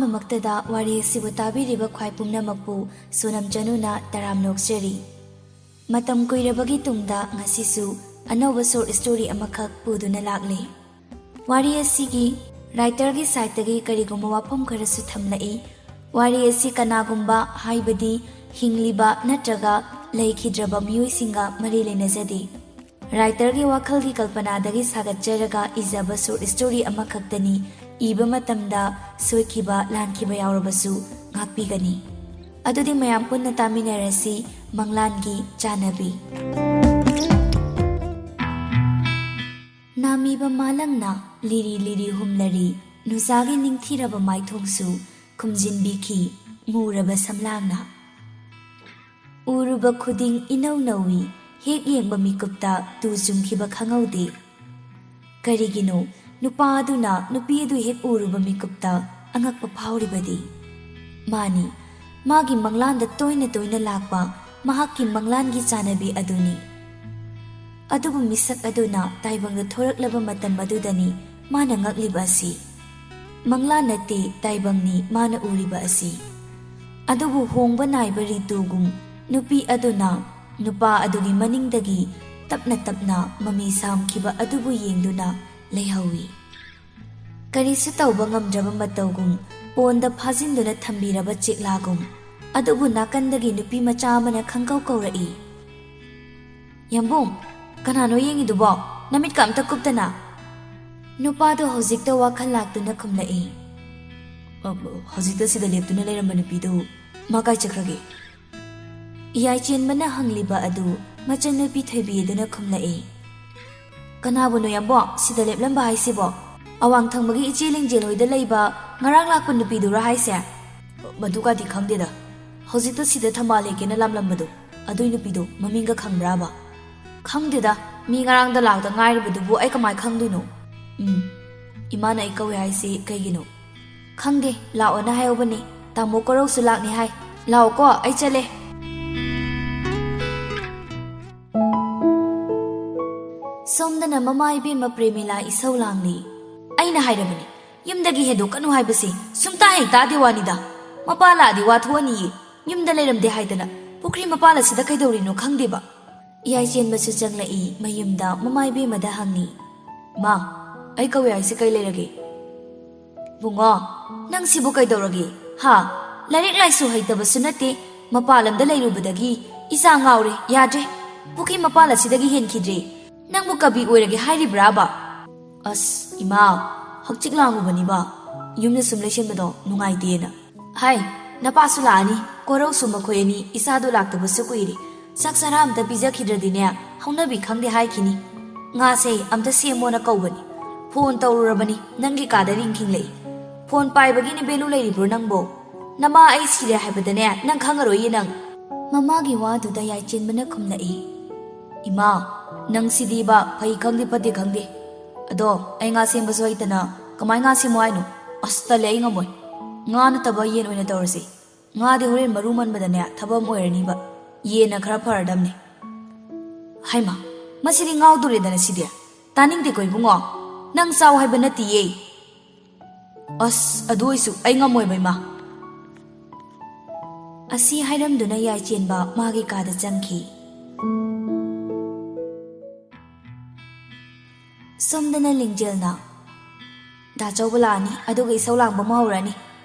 ꯑꯍꯥꯟꯕꯃꯛꯇꯗ ꯋꯥꯔꯤ ꯑꯁꯤꯕꯨ ꯇꯥꯕꯤꯔꯤꯕ ꯈ꯭ꯋꯥꯏ ꯄꯨꯝꯅꯃꯛꯄꯨ ꯁꯣꯅꯝ ꯆꯅꯨꯅ ꯇꯔꯥꯝ ꯅꯣꯛꯆꯔꯤ꯫ ꯃꯇꯝ ꯀꯨꯏꯔꯕꯒꯤ ꯇꯨꯡꯗ ꯉꯁꯤꯁꯨ ꯑꯅꯧꯕ ꯁꯣꯔꯠ ꯁ꯭ꯇꯣꯔꯤ ꯑꯃꯈꯛ ꯄꯨꯗꯨꯅ ꯂꯥꯛꯂꯤ꯫ ꯋꯥꯔꯤ ꯑꯁꯤꯒꯤ ꯔꯥꯏꯇꯔꯒꯤ ꯁꯥꯏꯠꯇꯒꯤ ꯀꯔꯤꯒꯨꯝꯕ ꯋꯥꯐꯝ ꯈꯔꯁꯨ ꯊꯝꯂꯛꯏ꯫ ꯋꯥꯔꯤ ꯑꯁꯤ ꯀꯅꯥꯒꯨꯝꯕ ꯍꯥꯏꯕꯗꯤ ꯍꯤꯡꯂꯤꯕ ꯅꯠꯇ꯭ꯔꯒ ꯂꯩꯈꯤꯗ꯭ꯔꯕ ꯃꯤꯑꯣꯏꯁꯤꯡꯒ ꯃꯔꯤ ꯂꯩꯅꯖꯗꯦ꯫ ꯔꯥꯏꯇꯔꯒꯤ ꯋꯥꯈꯜꯒꯤ ꯀꯜꯄꯅꯥꯗꯒꯤ ꯁꯥꯒꯠꯆꯔꯒ ꯏꯖꯕ ꯁꯣꯔꯠ ꯁ꯭ꯇꯣꯔꯤ ꯑꯃꯈꯛꯇꯅꯤ꯫ ꯏꯕ ꯃꯇꯝꯗ ꯁꯣꯏꯈꯤꯕ ꯂꯥꯟꯈꯤꯕ ꯌꯥꯎꯔꯕꯁꯨ ꯉꯥꯛꯄꯤꯒꯅꯤ꯫ ꯑꯗꯨꯗꯤ ꯃꯌꯥꯝ ꯄꯨꯟꯅ ꯇꯥꯃꯤꯟꯅꯔꯁꯤ ꯃꯪꯂꯥꯟꯒꯤ ꯆꯥꯅꯕꯤ꯫ ꯅꯥꯃꯤꯕ ꯃꯥꯂꯪꯅ ꯂꯤꯔꯤ ꯂꯤꯔꯤ ꯍꯨꯝꯂꯔꯤ ꯅꯨꯡꯖꯥꯒꯤ ꯅꯤꯡꯊꯤꯔꯕ ꯃꯥꯏꯊꯣꯡꯁꯨ ꯈꯨꯝꯖꯤꯟꯕꯤꯈꯤ ꯃꯨꯔꯕ ꯁꯝꯂꯥꯡꯅ꯫ ꯎꯔꯨꯕ ꯈꯨꯗꯤꯡ ꯏꯅꯧ ꯅꯧꯏ ꯍꯦꯛ ꯌꯦꯡꯕ ꯃꯤꯀꯨꯞꯇ ꯇꯨ ꯆꯨꯡꯈꯤꯕ ꯈꯪꯍꯧꯗꯦ꯫ ꯀꯔꯤꯒꯤꯅꯣ ꯅꯨꯄꯥ ꯑꯗꯨꯅ ꯅꯨꯄꯤ ꯑꯗꯨ ꯍꯦꯛ ꯎꯔꯨꯕ ꯃꯤꯀꯨꯞꯇ ꯑꯉꯛꯄ ꯐꯥꯎꯔꯤꯕꯗꯤ? ꯃꯥꯅꯤ, ꯃꯥꯒꯤ ꯃꯪꯂꯥꯟꯗ ꯇꯣꯏꯅ ꯇꯣꯏꯅ ꯂꯥꯛꯄ ꯃꯍꯥꯛꯀꯤ ꯃꯪꯂꯥꯟꯒꯤ ꯆꯥꯅꯕꯤ ꯑꯗꯨꯅꯤ꯫ ꯑꯗꯨꯕꯨ ꯃꯤꯁꯛ ꯑꯗꯨꯅ ꯇꯥꯏꯕꯪꯗ ꯊꯣꯔꯛꯂꯕ ꯃꯇꯝ ꯑꯗꯨꯗꯅꯤ ꯃꯥꯅ ꯉꯛꯂꯤꯕ ꯑꯁꯤ꯫ ꯃꯪꯂꯥꯟ ꯅꯠꯇꯦ ꯇꯥꯏꯕꯪꯅꯤ ꯃꯥꯅ ꯎꯔꯤꯕ ꯑꯁꯤ꯫ ꯑꯗꯨꯕꯨ ꯍꯣꯡꯕ ナꯏꯕ ꯔꯤꯇꯨꯒꯨꯝ ꯅꯨꯄꯤ ꯑꯗꯨꯅ ꯅꯨꯄꯥ ꯑꯗꯨꯒꯤ ꯃꯅꯤꯡꯗꯒꯤ ꯇꯞꯅ ꯇꯞꯅ ꯃꯃꯤ ꯁꯥꯝꯈꯤꯕ ꯑꯗꯨꯕꯨ ꯌꯦꯡꯗꯨꯅ ꯂꯩꯍꯧꯏ꯫ ꯀꯔꯤꯁꯨ ꯇꯧꯕ ꯉꯝꯗ꯭ꯔꯕ ꯃꯇꯧꯒꯨꯝ ꯄꯣꯟꯗ ꯐꯥꯖꯤꯟꯗꯨꯅ ꯊꯝꯕꯤꯔꯕ ꯆꯦꯛꯂꯥꯒꯨꯝ ꯑꯗꯨꯕꯨ ꯅꯥꯀꯟꯗꯒꯤ ꯅꯨꯄꯤ ꯃꯆꯥ ꯑꯃꯅ ꯈꯪꯀꯧ ꯀꯧꯔꯛꯏ꯫ ꯌꯥꯝꯕꯨꯡ, ꯀꯅꯥꯅꯣ ꯌꯦꯡꯉꯤꯗꯨꯕꯣ? ꯅꯃꯤꯠꯀ ꯑꯝꯇ ꯀꯨꯞꯇꯅ꯫ ꯅꯨꯄꯥꯗꯣ ꯍꯧꯖꯤꯛꯇ ꯋꯥꯈꯜ ꯂꯥꯛꯇꯨꯅ ꯈꯨꯝꯂꯛꯏ꯫ ꯍꯧꯖꯤꯛꯇ ꯁꯤꯗ ꯂꯦꯞꯇꯨꯅ ꯂꯩꯔꯝꯕ ꯅꯨꯄꯤꯗꯨ ꯃꯥ ꯀꯥꯏ ꯆꯠꯈ꯭ꯔꯒꯦ? ꯌꯥꯏꯆꯦꯟꯕꯅ ꯍꯪꯂꯤꯕ ꯑꯗꯨ ꯃꯆꯟꯅꯨꯄꯤ ꯊꯣꯏꯕꯤꯗꯨꯅ ꯈꯨꯝꯂꯛꯏ꯫ ꯀꯅꯥꯕꯨꯅꯣ ꯌꯥꯝꯕꯣ ꯁꯤꯗ ꯂꯦꯞꯂꯝꯕ ꯍꯥꯏꯁꯤꯕꯣ? ꯑꯋꯥꯡ ꯊꯪꯕꯒꯤ ꯏꯆꯦ ꯂꯤꯡꯖꯦꯜ ꯍꯣꯏꯗ ꯂꯩꯕ ꯉꯔꯥꯡ ꯂꯥꯛꯄ ꯅꯨꯄꯤꯗꯨꯔꯥ ꯍꯥꯏꯁꯦ? ꯃꯗꯨꯒꯗꯤ ꯈꯪꯗꯦꯗ꯫ ꯍꯧꯖꯤꯛꯇ ꯁꯤꯗ ꯊꯝꯕꯥꯜ ꯍꯦꯛꯀꯦꯅ ꯂꯥꯝꯂꯝꯕꯗꯣ ꯑꯗꯨꯏ ꯅꯨꯄꯤꯗꯣ ꯃꯃꯤꯡꯒ ꯈꯪꯕ꯭ꯔꯥꯕ? ꯈꯪꯗꯦꯗ, ꯃꯤ ꯉꯔꯥꯡꯗ ꯂꯥꯛꯇ ꯉꯥꯏꯔꯤꯕꯗꯨꯕꯨ ꯑꯩ ꯀꯃꯥꯏꯅ ꯈꯪꯗꯣꯏꯅꯣ? ꯏꯃꯥꯅ ꯑꯩ ꯀꯧꯋꯦ ꯍꯥꯏꯁꯤ ꯀꯩꯒꯤꯅꯣ? ꯈꯪꯗꯦ, ꯂꯥꯛꯑꯣꯅ ꯍꯥꯏꯍꯧꯕꯅꯤ꯫ ꯇꯥꯃꯣ ꯀꯣꯔꯧꯁꯨ ꯂꯥꯛꯅꯤ ꯍꯥꯏ꯫ ꯂꯥꯛꯑꯣꯀꯣ, ꯑꯩ ꯆꯠꯂꯦ꯫ ꯁꯣꯝꯗꯅ ꯃꯃꯥ ꯏꯕꯦꯝꯃ ꯄ꯭ꯔꯦꯃꯤꯂꯥ ꯏꯁꯧ ꯂꯥꯡꯂꯤ꯫ ꯑꯩꯅ ꯍꯥꯏꯔꯕꯅꯤ ꯌꯨꯝꯗꯒꯤ ꯍꯦꯟꯗꯣꯛꯀꯅꯨ ꯍꯥꯏꯕꯁꯤ ꯁꯨꯝꯇꯥ ꯍꯦꯛ ꯇꯥꯗꯦ ꯋꯥꯅꯤꯗ꯫ ꯃꯄꯥ ꯂꯥꯛꯑꯗꯤ ꯋꯥꯊꯣꯛꯑꯅꯤꯌꯦ꯫ ꯌꯨꯝꯗ ꯂꯩꯔꯝꯗꯦ ꯍꯥꯏꯗꯅ ꯄꯨꯈ꯭ꯔꯤ ꯃꯄꯥꯜ ꯑꯁꯤꯗ ꯀꯩꯗꯧꯔꯤꯅꯣ ꯈꯪꯗꯦꯕ꯫ ꯌꯥꯏꯆꯦꯟꯕꯁꯨ ꯆꯪꯂꯛꯏ ꯃꯌꯨꯝꯗ ꯃꯃꯥ ꯏꯕꯦꯝꯃꯗ ꯍꯪꯉꯤ꯫ ꯃꯥ, ꯑꯩ ꯀꯧꯋꯦ ꯍꯥꯏꯁꯤ ꯀꯩ ꯂꯩꯔꯒꯦ? ꯕꯨꯡꯉꯣ, ꯅꯪ ꯁꯤꯕꯨ ꯀꯩꯗꯧꯔꯒꯦ? ꯂꯥꯏꯔꯤꯛ ꯂꯥꯏꯁꯨ ꯍꯩꯇꯕꯁꯨ ꯅꯠꯇꯦ꯫ ꯃꯄꯥꯟ ꯂꯝꯗ ꯂꯩꯔꯨꯕꯗꯒꯤ ꯏꯆꯥ ꯉꯥꯎꯔꯦ, ꯌꯥꯗ꯭ꯔꯦ꯫ ꯄꯨꯈ꯭ꯔꯤ ꯃꯄꯥꯜ ꯑꯁꯤꯗꯒꯤ ꯍꯦꯟꯈꯤꯗ꯭ꯔꯦ꯫ ꯅꯪꯕꯨ ꯀꯕꯤ ꯑꯣꯏꯔꯒꯦ ꯍꯥꯏꯔꯤꯕ꯭ꯔꯥꯕ? ꯑꯁ ꯏꯃꯥ, ꯍꯛꯆꯤꯛ ꯂꯥꯡꯉꯨꯕꯅꯤꯕ꯫ ꯌꯨꯝꯗ ꯁꯨꯝ ꯂꯩꯁꯟꯕꯗꯣ ꯅꯨꯡꯉꯥꯏꯇꯦꯅ꯫ ꯍꯥꯏ, ꯅꯄꯥꯁꯨ ꯂꯥꯛꯑꯅꯤ꯫ ꯀꯣꯔꯧꯁꯨ ꯃꯈꯣꯏ ꯑꯅꯤ ꯏꯆꯥꯗꯣ ꯂꯥꯛꯇꯕꯁꯨ ꯀꯨꯏꯔꯦ꯫ ꯆꯥꯛ ꯆꯔꯥ ꯑꯝꯇ ꯄꯤꯖꯈꯤꯗ꯭ꯔꯗꯤꯅꯦ ꯍꯧꯅꯕꯤ ꯈꯪꯗꯦ ꯍꯥꯏꯈꯤꯅꯤ꯫ ꯉꯥꯁꯦ ꯑꯝꯇ ꯁꯦꯝꯃꯣꯅ ꯀꯧꯕꯅꯤ꯫ ꯐꯣꯟ ꯇꯧꯔꯨꯔꯕꯅꯤ, ꯅꯪꯒꯤ ꯀꯥꯗ ꯔꯤꯡ ꯈꯤꯡꯂꯛꯏ꯫ ꯐꯣꯟ ꯄꯥꯏꯕꯒꯤꯅꯦ ꯚꯦꯂꯨ ꯂꯩꯔꯤꯕ꯭ꯔꯣ ꯅꯪꯕꯣ? ꯅꯃꯥ ꯑꯩ ꯁꯤꯔꯦ ꯍꯥꯏꯕꯗꯅꯦ ꯅꯪ ꯈꯪꯉꯔꯣꯏꯌꯦ ꯅꯪ꯫ ꯃꯃꯥꯒꯤ ꯋꯥꯗꯨꯗ ꯌꯥꯏꯆꯦꯟꯕꯅ ꯈꯨꯝꯂꯛꯏ꯫ ꯏꯃꯥ, ꯅꯪ ꯁꯤꯗꯤꯕ ꯐꯩ ꯈꯪꯗꯦ ꯐꯠꯇꯦ ꯈꯪꯗꯦ꯫ ꯑꯗꯣ ꯑꯩ ꯉꯥ ꯁꯦꯝꯕꯁꯨ ꯍꯩꯇꯅ ꯀꯃꯥꯏ ꯉꯥ ꯁꯦꯝꯃꯣ ꯍꯥꯏꯅꯣ? ꯑꯁ ꯇꯜꯂꯦ, ꯑꯩ ꯉꯝꯃꯣꯏ꯫ ꯉꯥ ꯅꯠꯇꯕ ꯌꯦꯟ ꯑꯣꯏꯅ ꯇꯧꯔꯁꯤ꯫ ꯉꯥꯗꯤ ꯍꯣꯔꯦꯟ ꯃꯔꯨ ꯃꯟꯕꯗꯅꯦ ꯊꯕꯛ ꯑꯃ ꯑꯣꯏꯔꯅꯤꯕ꯫ ꯌꯦꯟꯅ ꯈꯔ ꯐꯔꯗꯝꯅꯤ꯫ ꯍꯩꯃꯥ, ꯃꯁꯤꯗꯤ ꯉꯥꯎꯗꯣꯔꯦꯗꯅ ꯁꯤꯗꯤ꯫ ꯇꯥꯅꯤꯡꯗꯦꯀꯣ ꯏꯕꯨꯡꯉꯣ, ꯅꯪ ꯆꯥꯎ ꯍꯥꯏꯕ ꯅꯠꯇꯤꯌꯦ꯫ ꯑꯁ ꯑꯗꯨ ꯑꯣꯏꯁꯨ ꯑꯩ ꯉꯝꯃꯣꯏꯕ ꯏꯃꯥ꯫ ꯑꯁꯤ ꯍꯥꯏꯔꯝꯗꯨꯅ ꯌꯥꯏꯆꯦꯟꯕ ꯃꯥꯒꯤ ꯀꯥꯗ ꯆꯪꯈꯤ꯫ ꯁꯣꯝꯗꯅ ꯂꯤꯡꯖꯦꯜꯅ ꯗꯥꯆꯧꯕ ꯂꯥꯛꯑꯅꯤ ꯑꯗꯨꯒ ꯏꯁꯧ ꯂꯥꯡꯕ ꯑꯃ ꯍꯧꯔꯅꯤ꯫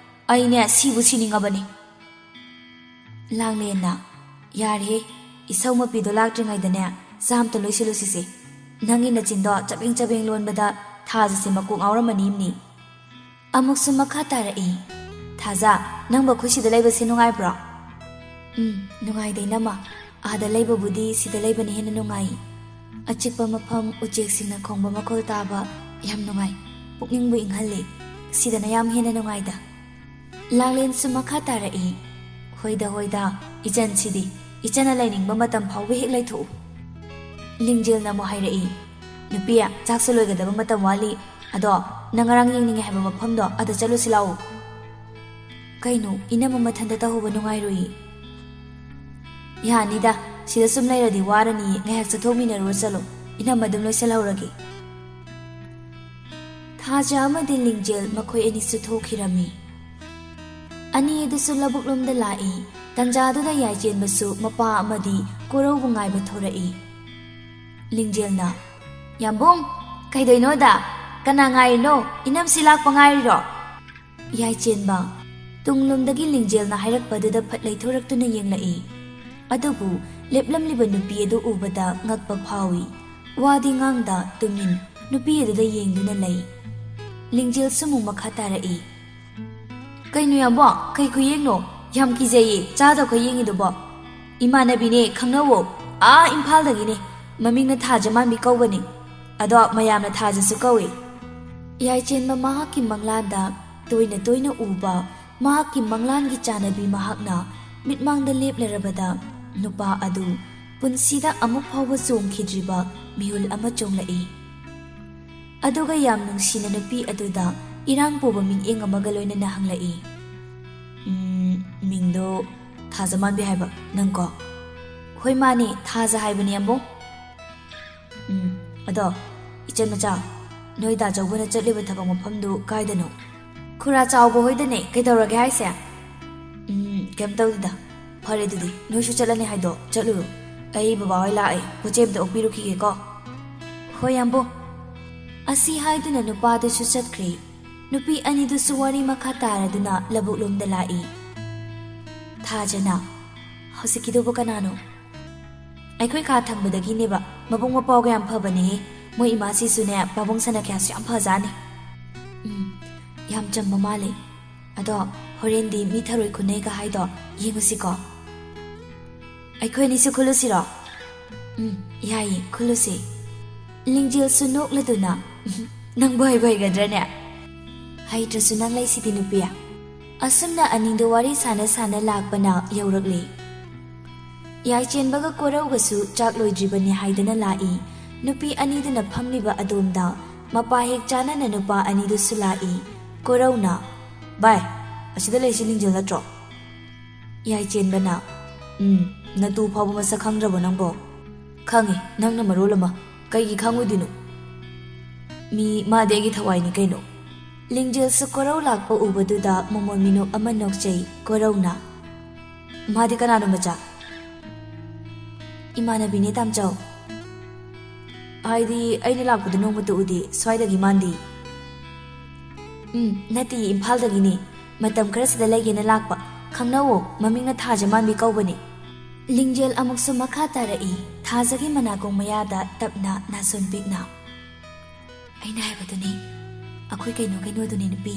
ꯑꯩꯅꯦ ꯁꯤꯕꯨ ꯁꯤꯅꯤꯡꯉꯕꯅꯤ꯫ ꯂꯥꯡꯂꯦꯟꯅ ꯌꯥꯔꯦꯍꯦ, ꯏꯁꯧ ꯃꯄꯤꯗꯣ ꯂꯥꯛꯇ꯭ꯔꯤꯉꯩꯗꯅꯦ ꯆꯥ ꯑꯝꯇ ꯂꯣꯏꯁꯤꯜꯂꯨꯁꯤꯁꯦ꯫ ꯅꯪꯒꯤ ꯅꯆꯤꯟꯗꯣ ꯆꯕꯦꯡ ꯆꯕꯦꯡ ꯂꯣꯟꯕꯗ ꯊꯥꯖꯁꯦ ꯃꯀꯣꯛ ꯉꯥꯎꯔꯝꯃꯅꯤꯝꯅꯤ꯫ ꯑꯃꯨꯛꯁꯨ ꯃꯈꯥ ꯇꯥꯔꯛꯏ꯫ ꯊꯥꯖ, ꯅꯪꯕꯨ ꯑꯩꯈꯣꯏ ꯁꯤꯗ ꯂꯩꯕꯁꯦ ꯅꯨꯡꯉꯥꯏꯕ꯭ꯔꯣ? ꯅꯨꯡꯉꯥꯏꯗ ꯏꯅꯝꯃ꯫ ꯑꯥꯗ ꯂꯩꯕꯕꯨꯗꯤ ꯁꯤꯗ ꯂꯩꯕꯅ ꯍꯦꯟꯅ ꯅꯨꯡꯉꯥꯏ꯫ ꯑꯆꯤꯛꯄ ꯃꯐꯝ, ꯎꯆꯦꯛꯁꯤꯡꯅ ꯈꯣꯡꯕ ꯃꯈꯣꯜ ꯇꯥꯕ ꯌꯥꯝ ꯅꯨꯡꯉꯥꯏ꯫ ꯄꯨꯛꯅꯤꯡꯕꯨ ꯏꯪꯍꯜꯂꯤ꯫ ꯁꯤꯗꯅ ꯌꯥꯝ ꯍꯦꯟꯅ ꯅꯨꯡꯉꯥꯏꯗ꯫ ꯂꯥꯡꯂꯦꯟꯁꯨ ꯃꯈꯥ ꯇꯥꯔꯛꯏ꯫ ꯍꯣꯏꯗ ꯍꯣꯏꯗ, ꯏꯆꯟꯁꯤꯗꯤ ꯏꯆꯟꯅ ꯂꯩꯅꯤꯡꯕ ꯃꯇꯝ ꯐꯥꯎꯕ ꯍꯦꯛ ꯂꯩꯊꯣꯛꯎ꯫ ꯂꯤꯡꯖꯦꯜꯅ ꯑꯃꯨꯛ ꯍꯥꯏꯔꯛꯏ꯫ ꯅꯨꯄꯤ, ꯆꯥꯛꯁꯨ ꯂꯣꯏꯒꯗꯕ ꯃꯇꯝ ꯋꯥꯠꯂꯤ꯫ ꯑꯗꯣ ꯅꯪ ꯉꯔꯥꯡ ꯌꯦꯡꯅꯤꯡꯉꯦ ꯍꯥꯏꯕ ꯃꯐꯝꯗꯣ ꯑꯗ ꯆꯠꯂꯨꯁꯤ ꯂꯥꯛꯎ꯫ ꯀꯩꯅꯣ, ꯏꯅꯝꯃ ꯃꯊꯟꯇ ꯇꯧꯍꯧꯕ ꯅꯨꯡꯉꯥꯏꯔꯣꯏꯌꯦ꯫ ꯌꯥꯅꯤꯗ, ꯁꯤꯗ ꯁꯨꯝ ꯂꯩꯔꯗꯤ ꯋꯥꯔꯅꯤꯌꯦ꯫ ꯉꯥꯏꯍꯥꯛ ꯆꯠꯊꯣꯛꯃꯤꯟꯅꯔꯨꯔ ꯆꯠꯂꯣ꯫ ꯏꯅꯝꯃ ꯑꯗꯨꯝ ꯂꯣꯏꯁꯤꯜꯍꯧꯔꯒꯦ꯫ ꯊꯥꯖ ꯑꯃꯗꯤ ꯂꯤꯡꯖꯦꯜ ꯃꯈꯣꯏ ꯑꯅꯤꯁꯨ ꯊꯣꯛꯈꯤꯔꯝꯃꯤ꯫ ꯑꯅꯤ ꯑꯗꯨꯁꯨ ꯂꯧꯕꯨꯛꯂꯣꯝꯗ ꯂꯥꯛꯏ꯫ ꯇꯟꯖꯥꯗꯨꯗ ꯌꯥꯏꯆꯦꯟꯕꯁꯨ ꯃꯄꯥ ꯑꯃꯗꯤ ꯀꯣꯔꯧꯕꯨ ꯉꯥꯏꯕ ꯊꯣꯔꯛꯏ꯫ ꯂꯤꯡꯖꯦꯜꯅ "ꯌꯥꯝꯕꯨꯡ, ꯀꯩꯗꯣꯏꯅꯣꯗ? ꯀꯅꯥ ꯉꯥꯏꯔꯤꯅꯣ? ꯏꯅꯝꯁꯤ ꯂꯥꯛꯄ ꯉꯥꯏꯔꯤꯔꯣ?" ꯌꯥꯏꯆꯦꯟꯕ ꯇꯨꯡꯂꯣꯝꯗꯒꯤ ꯂꯤꯡꯖꯦꯜꯅ ꯍꯥꯏꯔꯛꯄꯗꯨꯗ ꯐꯠ ꯂꯩꯊꯣꯔꯛꯇꯨꯅ ꯌꯦꯡꯂꯛꯏ꯫ ꯑꯗꯨꯕꯨ ꯂꯦꯞꯂꯝꯂꯤꯕ ꯅꯨꯄꯤ ꯑꯗꯨ ꯎꯕꯗ ꯉꯛꯄ ꯐꯥꯎꯏ꯫ ꯋꯥꯗꯤ ꯉꯥꯡꯗ ꯇꯨꯃꯤꯟ ꯅꯨꯄꯤ ꯑꯗꯨꯗ ꯌꯦꯡꯗꯨꯅ ꯂꯩ꯫ ꯂꯤꯡꯖꯦꯜꯁꯨ ꯑꯃꯨꯛ ꯃꯈꯥ ꯇꯥꯔꯛꯏ꯫ "ꯀꯩꯅꯣ ꯌꯥꯝꯕꯣ, ꯀꯩ ꯈꯨꯌꯦꯡꯅꯣ? ꯌꯥꯝ ꯀꯤꯖꯩꯌꯦ ꯆꯥꯗ ꯈꯨꯌꯦꯡꯉꯤꯗꯨꯕꯣ꯫ ꯏꯃꯥꯟꯅꯕꯤꯅꯦ, ꯈꯪꯅꯋꯣ, ꯏꯝꯐꯥꯜꯗꯒꯤꯅꯦ꯫ ꯃꯃꯤꯡꯅ ꯊꯥꯖꯃꯥꯟꯕꯤ ꯀꯧꯕꯅꯤ꯫ ꯑꯗꯣ ꯃꯌꯥꯝꯅ ꯊꯥꯖꯁꯨ ꯀꯧꯏ." ꯌꯥꯏꯆꯦꯟꯕ ꯃꯍꯥꯛꯀꯤ ꯃꯪꯂꯥꯟꯗ ꯇꯣꯏꯅ ꯇꯣꯏꯅ ꯎꯕ ꯃꯍꯥꯛꯀꯤ ꯃꯪꯂꯥꯟꯒꯤ ꯆꯥꯅꯕꯤ ꯃꯍꯥꯛꯅ ꯃꯤꯠꯃꯥꯡꯗ ꯂꯦꯞꯂꯔꯕꯗ ꯅꯨꯄꯥ ꯑꯗꯨ ꯄꯨꯟꯁꯤꯗ ꯑꯃꯨꯛ ꯐꯥꯎꯕ ꯆꯣꯡꯈꯤꯗ꯭ꯔꯤꯕ ꯃꯤꯍꯨꯜ ꯑꯃ ꯆꯣꯡꯂꯛꯏ꯫ ꯑꯗꯨꯒ ꯌꯥꯝ ꯅꯨꯡꯁꯤꯅ ꯅꯨꯄꯤ ꯑꯗꯨꯗ ꯏꯔꯥꯡ ꯄꯨꯕ ꯃꯤꯠꯌꯦꯡ ꯑꯃꯒ ꯂꯣꯏꯅꯅ ꯍꯪꯂꯛꯏ꯫ "ꯃꯤꯡꯗꯣ ꯊꯥꯖꯃꯥꯟꯕꯤ ꯍꯥꯏꯕ ꯅꯪꯀꯣ?" "ꯍꯣꯏ ꯃꯥꯅꯦ, ꯊꯥꯖ ꯍꯥꯏꯕꯅꯦ ꯌꯥꯝꯕꯨꯡ." "ꯑꯗꯣ ꯏꯆꯟ ꯃꯆꯥ, ꯅꯣꯏ ꯗꯥꯆꯧꯕꯅ ꯆꯠꯂꯤꯕ ꯊꯕꯛ ꯃꯐꯝꯗꯨ ꯀꯥꯏꯗꯅꯣ?" "ꯈꯨꯔꯥ ꯆꯥꯎꯕ ꯍꯣꯏꯗꯅꯦ, ꯀꯩꯗꯧꯔꯒꯦ ꯍꯥꯏꯁꯦ?" "ꯀꯩꯝ ꯇꯧꯗꯦꯗ꯫ ꯐꯔꯦ ꯑꯗꯨꯗꯤ ꯅꯣꯏꯁꯨ ꯆꯠꯂꯅꯤ ꯍꯥꯏꯗꯣ ꯆꯠꯂꯨꯔꯣ꯫ ꯑꯩ ꯕꯕꯥꯍꯣꯏ ꯂꯥꯛꯑꯦ, ꯄꯣꯠꯆꯩ ꯑꯝꯇ ꯑꯣꯛꯄꯤꯔꯨꯈꯤꯒꯦꯀꯣ." "ꯍꯣꯏ ꯌꯥꯝꯕꯨꯡ." ꯑꯁꯤ ꯍꯥꯏꯗꯨꯅ ꯅꯨꯄꯥꯗꯨꯁꯨ ꯆꯠꯈ꯭ꯔꯦ꯫ ꯅꯨꯄꯤ ꯑꯅꯤꯗꯨꯁꯨ ꯋꯥꯔꯤ ꯃꯈꯥ ꯇꯥꯔꯗꯨꯅ ꯂꯧꯕꯨꯛꯂꯣꯝꯗ ꯂꯥꯛꯏ꯫ ꯊꯥꯖꯅ "ꯍꯧꯖꯤꯛꯀꯤꯗꯨꯕꯨ ꯀꯅꯥꯅꯣ?" "ꯑꯩꯈꯣꯏ ꯈꯥ ꯊꯪꯕꯗꯒꯤꯅꯦꯕ, ꯃꯕꯨꯡ ꯃꯄꯥꯎꯒ ꯌꯥꯝ ꯐꯕꯅꯦꯍꯦ꯫ ꯃꯣꯏ ꯏꯃꯥꯁꯤꯁꯨꯅꯦ ꯄꯥꯕꯨꯡ ꯁꯅꯥꯈ꯭ꯌꯥꯁꯨ ꯌꯥꯝ ꯐꯖꯥꯅꯤ." "ꯌꯥꯝ ꯆꯝꯕ ꯃꯥꯜꯂꯦ꯫ ꯑꯗꯣ ꯍꯣꯔꯦꯟꯗꯤ ꯃꯤ ꯊꯔꯣꯏ ꯈꯨꯟꯅꯩꯒ ꯍꯥꯏꯗꯣ ꯌꯦꯡꯉꯨꯁꯤꯀꯣ." "ꯑꯩꯈꯣꯏ ꯑꯅꯤꯁꯨ ꯈꯨꯜꯂꯨꯁꯤꯔꯣ?" "ꯌꯥꯏꯌꯦ, ꯈꯨꯜꯂꯨꯁꯤ." ꯂꯤꯡꯖꯦꯜꯁꯨ ꯅꯣꯛꯂꯗꯨꯅ "ꯅꯪꯕꯨ ꯍꯩꯕ ꯍꯩꯒꯗ꯭ꯔꯅꯦ? ꯍꯩꯇ꯭ꯔꯁꯨ ꯅꯪ ꯂꯩꯁꯤꯗꯤ ꯅꯨꯄꯤ." ꯑꯁꯨꯝꯅ ꯑꯅꯤꯗꯨ ꯋꯥꯔꯤ ꯁꯥꯟꯅ ꯁꯥꯟꯅ ꯂꯥꯛꯄꯅ ꯌꯧꯔꯛꯂꯦ꯫ ꯌꯥꯏꯆꯦꯟꯕꯒ ꯀꯣꯔꯧꯒꯁꯨ ꯆꯥꯛ ꯂꯣꯏꯗ꯭ꯔꯤꯕꯅꯤ ꯍꯥꯏꯗꯨꯅ ꯂꯥꯛꯏ꯫ ꯅꯨꯄꯤ ꯑꯅꯤꯗꯨꯅ ꯐꯝꯂꯤꯕ ꯑꯗꯣꯝꯗ ꯃꯄꯥ ꯍꯦꯛ ꯆꯥꯅꯅ ꯅꯨꯄꯥ ꯑꯅꯤꯗꯨꯁꯨ ꯂꯥꯛꯏ꯫ ꯀꯣꯔꯧꯅ "ꯚꯥꯏ, ꯑꯁꯤꯗ ꯂꯩꯁꯤ ꯂꯤꯡꯖꯦꯜ ꯅꯠꯇ꯭ꯔꯣ?" ꯌꯥꯏꯆꯦꯟꯕꯅ "ꯅꯇꯨ ꯐꯥꯎꯕ ꯃꯁꯛ ꯈꯪꯗ꯭ꯔꯕꯣ ꯅꯪꯕꯣ?" "ꯈꯪꯉꯦ, ꯅꯪꯅ ꯃꯔꯣꯜ ꯑꯃ, ꯀꯩꯒꯤ ꯈꯪꯉꯣꯏꯗꯣꯏꯅꯣ? ꯃꯥꯗꯤ ꯑꯩꯒꯤ ꯊꯋꯥꯏꯅꯤ ꯀꯩꯅꯣ." ꯂꯤꯡꯖꯦꯜꯁꯨ ꯀꯣꯔꯧ ꯂꯥꯛꯄ ꯎꯕꯗꯨꯗ ꯃꯃꯣꯟ ꯃꯤꯅꯣꯛ ꯑꯃ ꯅꯣꯛꯆꯩ꯫ ꯀꯣꯔꯧꯅ "ꯃꯥꯗꯤ ꯀꯅꯥꯅꯣ ꯃꯆꯥ?" "ꯏꯃꯥꯟꯅꯕꯤꯅꯦ ꯇꯥꯝꯆꯧ." "ꯍꯥꯏꯗꯤ ꯑꯩꯅ ꯂꯥꯛꯄꯗ ꯅꯣꯡꯃꯇ ꯎꯗꯦ, ꯁ꯭ꯋꯥꯏꯗꯒꯤ ꯃꯥꯟꯗꯤ." "ꯅꯠꯇꯦ, ꯏꯝꯐꯥꯜꯗꯒꯤꯅꯦ꯫ ꯃꯇꯝ ꯈꯔ ꯁꯤꯗ ꯂꯩꯒꯦꯅ ꯂꯥꯛꯄ꯫ ꯈꯪꯅꯧꯋꯣ, ꯃꯃꯤꯡꯅ ꯊꯥꯖꯃꯥꯟꯕꯤ ꯀꯧꯕꯅꯤ." ꯂꯤꯡꯖꯦꯜ ꯑꯃꯨꯛꯁꯨ ꯃꯈꯥ ꯇꯥꯔꯛꯏ, ꯊꯥꯖꯒꯤ ꯃꯅꯥꯀꯣꯡ ꯃꯌꯥꯗ ꯇꯞꯅ ꯅꯥꯁꯣꯟ ꯄꯤꯛꯅ꯫ "ꯑꯩꯅ ꯍꯥꯏꯕꯗꯨꯅꯤ, ꯑꯩꯈꯣꯏ ꯀꯩꯅꯣꯗꯨꯅꯤ ꯅꯨꯄꯤ."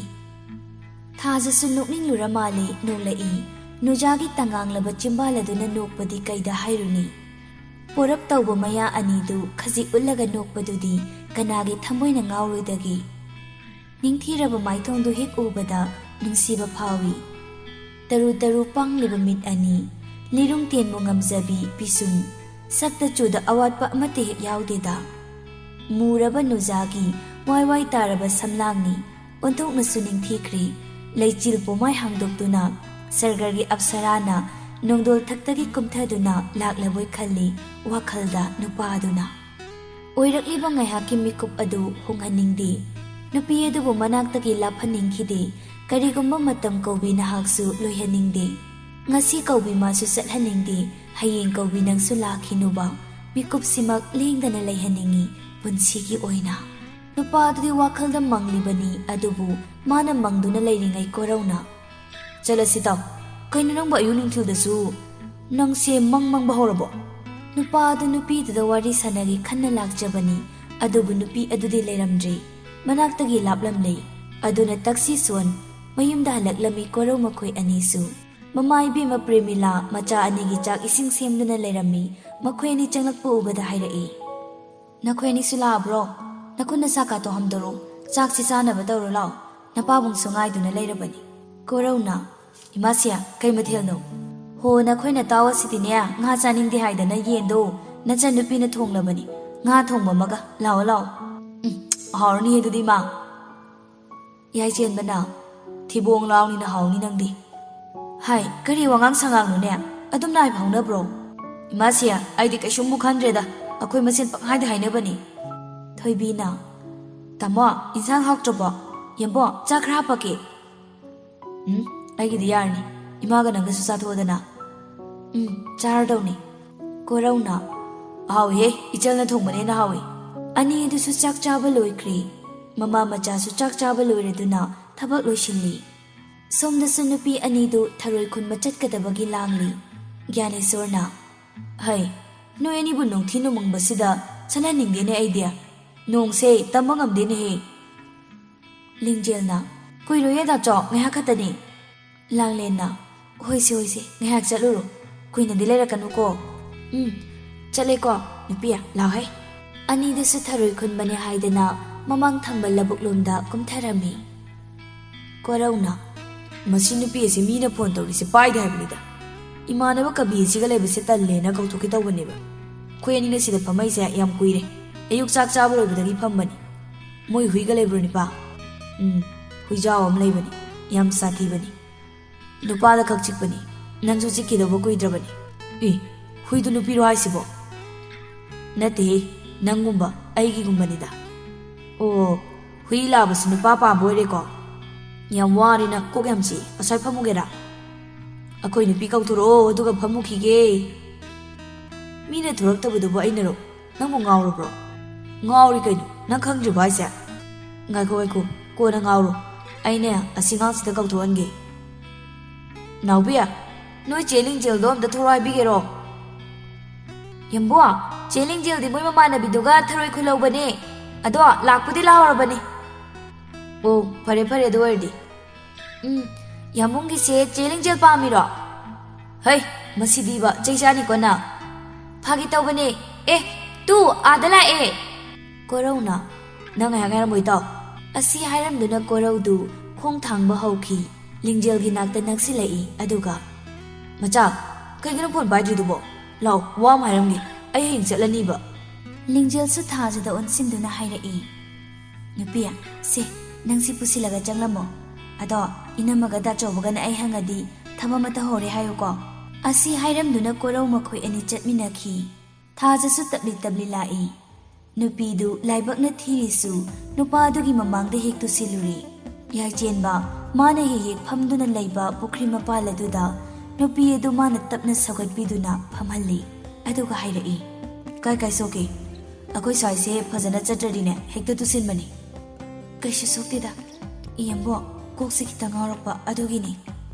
ꯊꯥꯖꯁꯨ ꯅꯣꯛꯅꯤꯡꯂꯨꯔ ꯃꯥꯜꯂꯦ, ꯅꯣꯛꯂꯛꯏ꯫ ꯅꯨꯖꯥꯒꯤ ꯇꯉꯥꯡꯂꯕ ꯆꯤꯝꯕꯥꯜ ꯑꯗꯨꯅ ꯅꯣꯛꯄꯗꯤ ꯀꯩꯗ ꯍꯥꯏꯔꯨꯅꯤ꯫ ꯄꯣꯔꯞ ꯇꯧꯕ ꯃꯌꯥ ꯑꯅꯤꯗꯨ ꯈꯖꯤꯛ ꯎꯠꯂꯒ ꯅꯣꯛꯄꯗꯨꯗꯤ ꯀꯅꯥꯒꯤ ꯊꯃꯣꯏꯅ ꯉꯥꯎꯔꯣꯏꯗꯒꯦ? ꯅꯤꯡꯊꯤꯔꯕ ꯃꯥꯏꯊꯣꯡꯗꯨ ꯍꯦꯛ ꯎꯕꯗ ꯅꯨꯡꯁꯤꯕ ꯐꯥꯎꯏ꯫ ꯇꯔꯨ ꯇꯔꯨ ꯄꯥꯡꯂꯤꯕ ꯃꯤꯠ ꯑꯅꯤ, ꯂꯤꯔꯨꯡ ꯇꯦꯟꯕꯨ ꯉꯝꯖꯕꯤ ꯄꯤꯁꯨꯝ, ꯁꯛꯇ ꯆꯨꯗ ꯑꯋꯥꯠꯄ ꯑꯃꯠꯇ ꯍꯦꯛ ꯌꯥꯎꯗꯦꯗ꯫ ꯃꯨꯔꯕ ꯅꯨꯖꯥꯒꯤ ꯋꯥꯏ ꯋꯥꯏ ꯇꯥꯔꯕ ꯁꯝꯂꯥꯡꯅꯤ ꯑꯣꯟꯊꯣꯛꯅꯁꯨ ꯅꯤꯡꯊꯤꯈ꯭ꯔꯦ꯫ ꯂꯩꯆꯤꯜ ꯄꯣꯃꯥꯏ ꯍꯥꯡꯗꯣꯛꯇꯨꯅ ꯁꯔꯒꯔꯒꯤ ꯑꯞꯁꯔꯥꯅ ꯅꯣꯡꯗꯣꯜ ꯊꯛꯇꯒꯤ ꯀꯨꯝꯊꯗꯨꯅ ꯂꯥꯛꯂꯕꯣꯏ ꯈꯜꯂꯤ ꯋꯥꯈꯜꯗ ꯅꯨꯄꯥ ꯑꯗꯨꯅ꯫ ꯑꯣꯏꯔꯛꯂꯤꯕ ꯉꯥꯏꯍꯥꯛꯀꯤ ꯃꯤꯀꯨꯞ ꯑꯗꯨ ꯍꯣꯡꯍꯟꯅꯤꯡꯗꯦ꯫ ꯅꯨꯄꯤ ꯑꯗꯨꯕꯨ ꯃꯅꯥꯛꯇꯒꯤ ꯂꯥꯞꯍꯟꯅꯤꯡꯈꯤꯗꯦ꯫ ꯀꯔꯤꯒꯨꯝꯕ ꯃꯇꯝ ꯀꯧꯕꯤ ꯅꯍꯥꯛꯁꯨ ꯂꯣꯏꯍꯟꯅꯤꯡꯗꯦ꯫ ꯉꯁꯤ ꯀꯧꯕꯤ ꯃꯥꯁꯨ ꯆꯠꯍꯟꯅꯤꯡꯗꯦ꯫ ꯍꯌꯦꯡ ꯀꯧꯕꯤ ꯅꯪꯁꯨ ꯂꯥꯛꯈꯤꯅꯨꯕ꯫ ꯃꯤꯀꯨꯞꯁꯤꯃꯛ ꯂꯦꯡꯗꯅ ꯂꯩꯍꯟꯅꯤꯡꯉꯤ ꯄꯨꯟꯁꯤꯒꯤ ꯑꯣꯏꯅ꯫ ꯅꯨꯄꯥ ꯑꯗꯨꯗꯤ ꯋꯥꯈꯜꯗ ꯃꯪꯂꯤꯕꯅꯤ, ꯑꯗꯨꯕꯨ ꯃꯥꯅ ꯃꯪꯗꯨꯅ ꯂꯩꯔꯤꯉꯩ ꯀꯣꯔꯧꯅ "ꯆꯠꯂꯁꯤ ꯇꯥꯎ, ꯀꯩꯅꯣ ꯅꯪꯕꯨ ꯑꯌꯨꯛ ꯅꯨꯡꯊꯤꯜꯗꯁꯨ? ꯅꯪꯁꯦ ꯃꯪꯕ ꯍꯧꯔꯕꯣ?" ꯅꯨꯄꯥ ꯑꯗꯨ ꯅꯨꯄꯤꯗꯨꯗ ꯋꯥꯔꯤ ꯁꯥꯟꯅꯒꯦ ꯈꯟꯅ ꯂꯥꯛꯆꯕꯅꯤ, ꯑꯗꯨꯕꯨ ꯅꯨꯄꯤ ꯑꯗꯨꯗꯤ ꯂꯩꯔꯝꯗ꯭ꯔꯦ, ꯃꯅꯥꯛꯇꯒꯤ ꯂꯥꯞꯂꯝꯂꯦ꯫ ꯑꯗꯨꯅ ꯇꯛꯁꯤ-ꯁꯣꯟ ꯃꯌꯨꯝꯗ ꯍꯜꯂꯛꯂꯝꯃꯤ ꯀꯣꯔꯧ ꯃꯈꯣꯏ ꯑꯅꯤꯁꯨ꯫ ꯃꯃꯥ ꯏꯕꯦꯝꯃ ꯄ꯭ꯔꯦꯃꯤꯂꯥ ꯃꯆꯥ ꯑꯅꯤꯒꯤ ꯆꯥꯛ ꯏꯁꯤꯡ ꯁꯦꯝꯗꯨꯅ ꯂꯩꯔꯝꯃꯤ꯫ ꯃꯈꯣꯏ ꯑꯅꯤ ꯆꯪꯂꯛꯄ ꯎꯕꯗ ꯍꯥꯏꯔꯛꯏ, "ꯅꯈꯣꯏ ꯑꯅꯤꯁꯨ ꯂꯥꯛꯑꯕ꯭ꯔꯣ? ꯅꯈꯨꯠꯅ ꯆꯥꯛ ꯀꯥꯇꯣ ꯍꯝꯗꯣꯔꯣ, ꯆꯥꯛꯁꯤ ꯆꯥꯅꯕ ꯇꯧꯔꯣ ꯂꯥꯎ, ꯅꯄꯥꯕꯨꯡꯁꯨ ꯉꯥꯏꯗꯨꯅ ꯂꯩꯔꯕꯅꯤ." ꯀꯣꯔꯧꯅ "ꯏꯃꯥꯁꯤꯌꯥ, ꯀꯩ ꯃꯊꯦꯜꯅꯣ?" "ꯍꯣ, ꯅꯈꯣꯏꯅ ꯇꯥꯎꯑꯁꯤꯗꯤꯅꯦ, ꯉꯥ ꯆꯥꯅꯤꯡꯗꯦ ꯍꯥꯏꯗꯅ ꯌꯦꯟꯗꯣ ꯅꯆꯟ ꯅꯨꯄꯤꯅ ꯊꯣꯡꯂꯕꯅꯤ, ꯉꯥ ꯊꯣꯡꯕ ꯑꯃꯒ, ꯂꯥꯛꯑꯣ ꯂꯥꯛꯑꯣ." "ꯍꯥꯎꯔꯅꯤ ꯑꯗꯨꯗꯤ ꯃꯥ." ꯌꯥꯏꯆꯦꯟꯕꯅ "ꯊꯤꯕꯣꯡ ꯂꯥꯎꯅꯤꯅ ꯍꯥꯎꯅꯤ ꯅꯪꯗꯤ." "ꯍꯥꯏ, ꯀꯔꯤ ꯋꯥꯉꯥꯡ ꯁꯉꯥꯡꯅꯣꯅꯦ, ꯑꯗꯨꯝ ꯅꯥꯏ ꯐꯥꯎꯅꯕ꯭ꯔꯣ?" "ꯏꯃꯥꯁꯤꯌꯥ, ꯑꯩꯗꯤ ꯀꯩꯁꯨꯝꯕꯨ ꯈꯟꯗ꯭ꯔꯦꯗ, ꯑꯩꯈꯣꯏ ꯃꯁꯦꯟ ꯄꯪꯍꯥꯏꯗ ꯍꯥꯏꯅꯕꯅꯤ." ꯊꯣꯏꯕꯤꯅ "ꯇꯥꯃꯣ, ꯏꯟꯁꯥꯡ ꯍꯥꯎꯇ꯭ꯔꯕꯣ? ꯌꯦꯡꯕꯣ, ꯆꯥꯛ ꯈꯔ ꯍꯥꯞꯄꯛꯀꯦ." ꯑꯩꯒꯤꯗꯤ ꯌꯥꯔꯅꯤ ꯏꯃꯥꯒ ꯅꯪꯒꯁꯨ ꯆꯥꯊꯣꯛꯑꯗꯅ ꯆꯥꯔꯗꯧꯅꯤ ꯀꯣꯔꯧꯅ ꯍꯥꯎꯏꯍꯦ ꯏꯆꯜꯅ ꯊꯣꯡꯕꯅꯦꯅ ꯍꯥꯎꯏ ꯑꯅꯤ ꯑꯗꯨꯁꯨ ꯆꯥꯛ ꯆꯥꯕ ꯂꯣꯏꯈ꯭ꯔꯦ ꯃꯃꯥ ꯃꯆꯥꯁꯨ ꯆꯥꯛ ꯆꯥꯕ ꯂꯣꯏꯔꯗꯨꯅ ꯊꯕꯛ ꯂꯣꯏꯁꯤꯜꯂꯤ ꯁꯣꯝꯗꯁꯨ ꯅꯨꯄꯤ ꯑꯅꯤꯗꯨ ꯊꯔꯣꯏ ꯈꯨꯟꯕ ꯆꯠꯀꯗꯕꯒꯤ ꯂꯥꯡꯂꯤ ꯒ꯭ꯌꯥꯅꯦꯁꯣꯔꯅ ꯍꯩ ꯅꯣꯏ ꯑꯅꯤꯕꯨ ꯅꯣꯡꯊꯤ ꯅꯣꯡꯃꯪꯕꯁꯤꯗ ꯆꯠꯍꯟꯅꯤꯡꯗꯦꯅꯦ ꯑꯩꯗꯤ ꯅꯣꯡꯁꯦ ꯇꯝꯕ ꯉꯝꯗꯦꯅꯦꯍꯦ ꯂꯤꯡꯖꯦꯜꯅ ꯀꯨꯏꯔꯣꯏꯌꯦ ꯗꯥꯆꯣ ꯉꯥꯏꯍꯥꯛ ꯈꯛꯇꯅꯤ ꯂꯥꯡꯂꯦꯟꯅ ꯍꯣꯏꯁꯦ ꯉꯥꯏꯍꯥꯛ ꯆꯠꯂꯨꯔꯣ ꯀꯨꯏꯅꯗꯤ ꯂꯩꯔꯛꯀꯅꯨꯀꯣ ꯆꯠꯂꯦꯀꯣ ꯅꯨꯄꯤ ꯂꯥꯎꯍꯦ ꯑꯅꯤꯗꯨꯁꯨ ꯊꯔꯣꯏ ꯈꯨꯟꯕꯅꯦ ꯍꯥꯏꯗꯅ ꯃꯃꯥꯡ ꯊꯪꯕ ꯂꯧꯕꯨꯛꯂꯣꯝꯗ ꯀꯨꯝꯊꯔꯝꯃꯤ ꯀꯣꯔꯧꯅ ꯃꯁꯤ ꯅꯨꯄꯤ ꯑꯁꯤ ꯃꯤꯅ ꯐꯣꯟ ꯇꯧꯔꯤꯁꯦ ꯄꯥꯏꯗꯦ ꯍꯥꯏꯕꯅꯤꯗ ꯏꯃꯥꯟꯅꯕ ꯀꯕꯤ ꯑꯁꯤꯒ ꯂꯩꯕꯁꯦ ꯇꯜꯂꯦꯅ ꯀꯧꯊꯣꯛꯀꯦ ꯇꯧꯕꯅꯦꯕ ꯑꯩꯈꯣꯏ ꯑꯅꯤꯅ ꯁꯤꯗ ꯐꯝꯃꯩꯁꯦ ꯌꯥꯝ ꯀꯨꯏꯔꯦ ꯑꯌꯨꯛ ꯆꯥꯛ ꯆꯥꯕ ꯂꯣꯏꯕꯗꯒꯤ ꯐꯝꯕꯅꯤ ꯃꯣꯏ ꯍꯨꯏꯒ ꯂꯩꯕ꯭ꯔꯣ ꯅꯤꯄꯥ ꯍꯨꯏꯖꯥꯎ ꯑꯃ ꯂꯩꯕꯅꯤ ꯌꯥꯝ ꯁꯥꯊꯤꯕꯅꯤ ꯅꯨꯄꯥꯗ ꯈꯛ ꯆꯤꯛꯄꯅꯤ ꯅꯪꯁꯨ ꯆꯤꯛꯈꯤꯗꯧꯕ ꯀꯨꯏꯗ꯭ꯔꯕꯅꯤ ꯍꯨꯏꯗꯨ ꯅꯨꯄꯤꯔꯣ ꯍꯥꯏꯁꯤꯕꯣ ꯅꯠꯇꯦꯍꯦ ꯅꯪꯒꯨꯝꯕ ꯑꯩꯒꯤꯒꯨꯝꯕꯅꯤꯗ ꯑꯣ ꯍꯨꯏ ꯂꯥꯕꯁꯤ ꯅꯨꯄꯥ ꯄꯥꯝꯕ ꯑꯣꯏꯔꯦꯀꯣ ꯌꯥꯝ ꯋꯥꯔꯦꯅ ꯀꯣꯛ ꯌꯥꯝ ꯆꯤꯛꯏ ꯑꯁ꯭ꯋꯥꯏ ꯐꯝꯃꯨꯒꯦꯔꯥ ꯑꯩꯈꯣꯏ ꯅꯨꯄꯤ ꯀꯧꯊꯣꯔꯛꯑꯣ ꯑꯗꯨꯒ ꯐꯝꯃꯨꯈꯤꯒꯦ ꯃꯤꯅ ꯊꯣꯔꯛꯇꯕꯗꯨꯕꯨ ꯑꯩꯅꯔꯣ ꯅꯪꯕꯨ ꯉꯥꯎꯔꯕ꯭ꯔꯣ ꯉꯥꯎꯔꯤ ꯀꯩꯅꯣ ꯅꯪ ꯈꯪꯗ꯭ꯔꯤꯕꯣ ꯍꯥꯏꯁꯦ ꯉꯥꯏꯈꯣ ꯀꯣꯟꯅ ꯉꯥꯎꯔꯣ ꯑꯩꯅꯦ ꯑꯁꯤꯉꯥꯡꯁꯤꯗ ꯀꯧꯊꯣꯛꯍꯟꯒꯦ ꯅꯥꯎꯕꯤ ꯅꯣꯏ ꯆꯦ ꯂꯤꯡꯖꯦꯜꯗꯣ ꯑꯝꯇ ꯊꯣꯔꯛꯑꯣ ꯍꯥꯏꯕꯤꯒꯦꯔꯣ ꯌꯝꯕꯣ ꯆꯦ ꯂꯤꯡꯖꯦꯜꯗꯤ ꯃꯣꯏ ꯃꯃꯥꯟꯅꯕꯤꯗꯨꯒ ꯊꯔꯣꯏ ꯈꯨꯜꯍꯧꯕꯅꯦ ꯑꯗꯣ ꯂꯥꯛꯄꯨꯗꯤ ꯂꯥꯛꯍꯧꯔꯕꯅꯤ ꯑꯣ ꯐꯔꯦ ꯑꯗꯨ ꯑꯣꯏꯔꯗꯤ ꯌꯥꯝꯕꯨꯡꯒꯤꯁꯦ ꯆꯦ ꯂꯤꯡꯖꯦꯜ ꯄꯥꯝꯃꯤꯔꯣ ꯍꯩ ꯃꯁꯤꯗꯤꯕ ꯆꯩ ꯆꯥꯅꯤꯀꯣ ꯅꯪ ꯐꯥꯒꯤ ꯇꯧꯕꯅꯦ ꯇꯨ ꯑꯥꯗ ꯂꯥꯛꯑꯦ ꯀꯣꯔꯧꯅ ꯅꯪ ꯉꯥꯏꯍꯥꯛ ꯉꯥꯏꯔꯝꯃꯣ ꯏꯇꯥꯎ ꯑꯁꯤ ꯍꯥꯏꯔꯝꯗꯨꯅ ꯀꯣꯔꯧꯗꯨ ꯈꯣꯡ ꯊꯥꯡꯕ ꯍꯧꯈꯤ ꯂꯤꯡꯖꯦꯜꯒꯤ ꯅꯥꯛꯇ ꯅꯛꯁꯤꯜꯂꯛꯏ ꯑꯗꯨꯒ ꯃꯆꯥ ꯀꯩꯒꯤꯅꯣ ꯐꯣꯟ ꯄꯥꯏꯗ꯭ꯔꯤꯗꯨꯕꯣ ꯂꯥꯎ ꯋꯥ ꯑꯃ ꯍꯥꯏꯔꯝꯒꯦ ꯑꯩ ꯍꯌꯦꯡ ꯆꯠꯂꯅꯤꯕ ꯂꯤꯡꯖꯦꯜꯁꯨ ꯊꯥꯖꯗ ꯑꯣꯟꯁꯤꯟꯗꯨꯅ ꯍꯥꯏꯔꯛꯏ ꯅꯨꯄꯤ ꯁꯦ ꯅꯪꯁꯤ ꯄꯨꯁꯤꯜꯂꯒ ꯆꯪꯂꯝꯃꯣ ꯑꯗꯣ ꯏꯅꯝꯃꯒ ꯗꯥꯆꯧꯕꯒꯅ ꯑꯩ ꯍꯪꯉꯗꯤ ꯊꯕꯛ ꯑꯃ ꯇꯧꯍꯧꯔꯦ ꯍꯥꯏꯌꯨꯀꯣ ꯑꯁꯤ ꯍꯥꯏꯔꯝꯗꯨꯅ ꯀꯣꯔꯧ ꯃꯈꯣꯏ ꯑꯅꯤ ꯆꯠꯃꯤꯟꯅꯈꯤ ꯊꯥꯖꯁꯨ ꯇꯞꯂꯤ ꯂꯥꯛꯏ ꯅꯨꯄꯤꯗꯨ ꯂꯥꯏꯕꯛꯅ ꯊꯤꯔꯤꯁꯨ ꯅꯨꯄꯥ ꯑꯗꯨꯒꯤ ꯃꯃꯥꯡꯗ ꯍꯦꯛ ꯇꯨꯁꯤꯜꯂꯨꯔꯤ ꯌꯥꯏꯆꯦꯟꯕ ꯃꯥꯅ ꯍꯦꯛ ꯐꯝꯗꯨꯅ ꯂꯩꯕ ꯄꯨꯈ꯭ꯔꯤ ꯃꯄꯥꯜ ꯑꯗꯨꯗ ꯅꯨꯄꯤ ꯑꯗꯨ ꯃꯥꯅ ꯇꯞꯅ ꯁꯧꯒꯠꯄꯤꯗꯨꯅ ꯐꯝꯍꯜꯂꯤ ꯑꯗꯨꯒ ꯍꯥꯏꯔꯛꯏ ꯀꯥꯏ ꯁꯣꯛꯀꯦ ꯑꯩꯈꯣꯏ ꯁ꯭ꯋꯥꯏꯁꯦ ꯐꯖꯅ ꯆꯠꯇ꯭ꯔꯗꯤꯅꯦ ꯍꯦꯛꯇ ꯇꯨꯁꯤꯟꯕꯅꯤ ꯀꯩꯁꯨ ꯁꯣꯛꯇꯦꯗ ꯏꯌꯥꯝꯕꯣ ꯀꯣꯛꯁꯦ ꯈꯤꯇꯪ ꯉꯥꯎꯔꯛꯄ ꯑꯗꯨꯒꯤꯅꯤ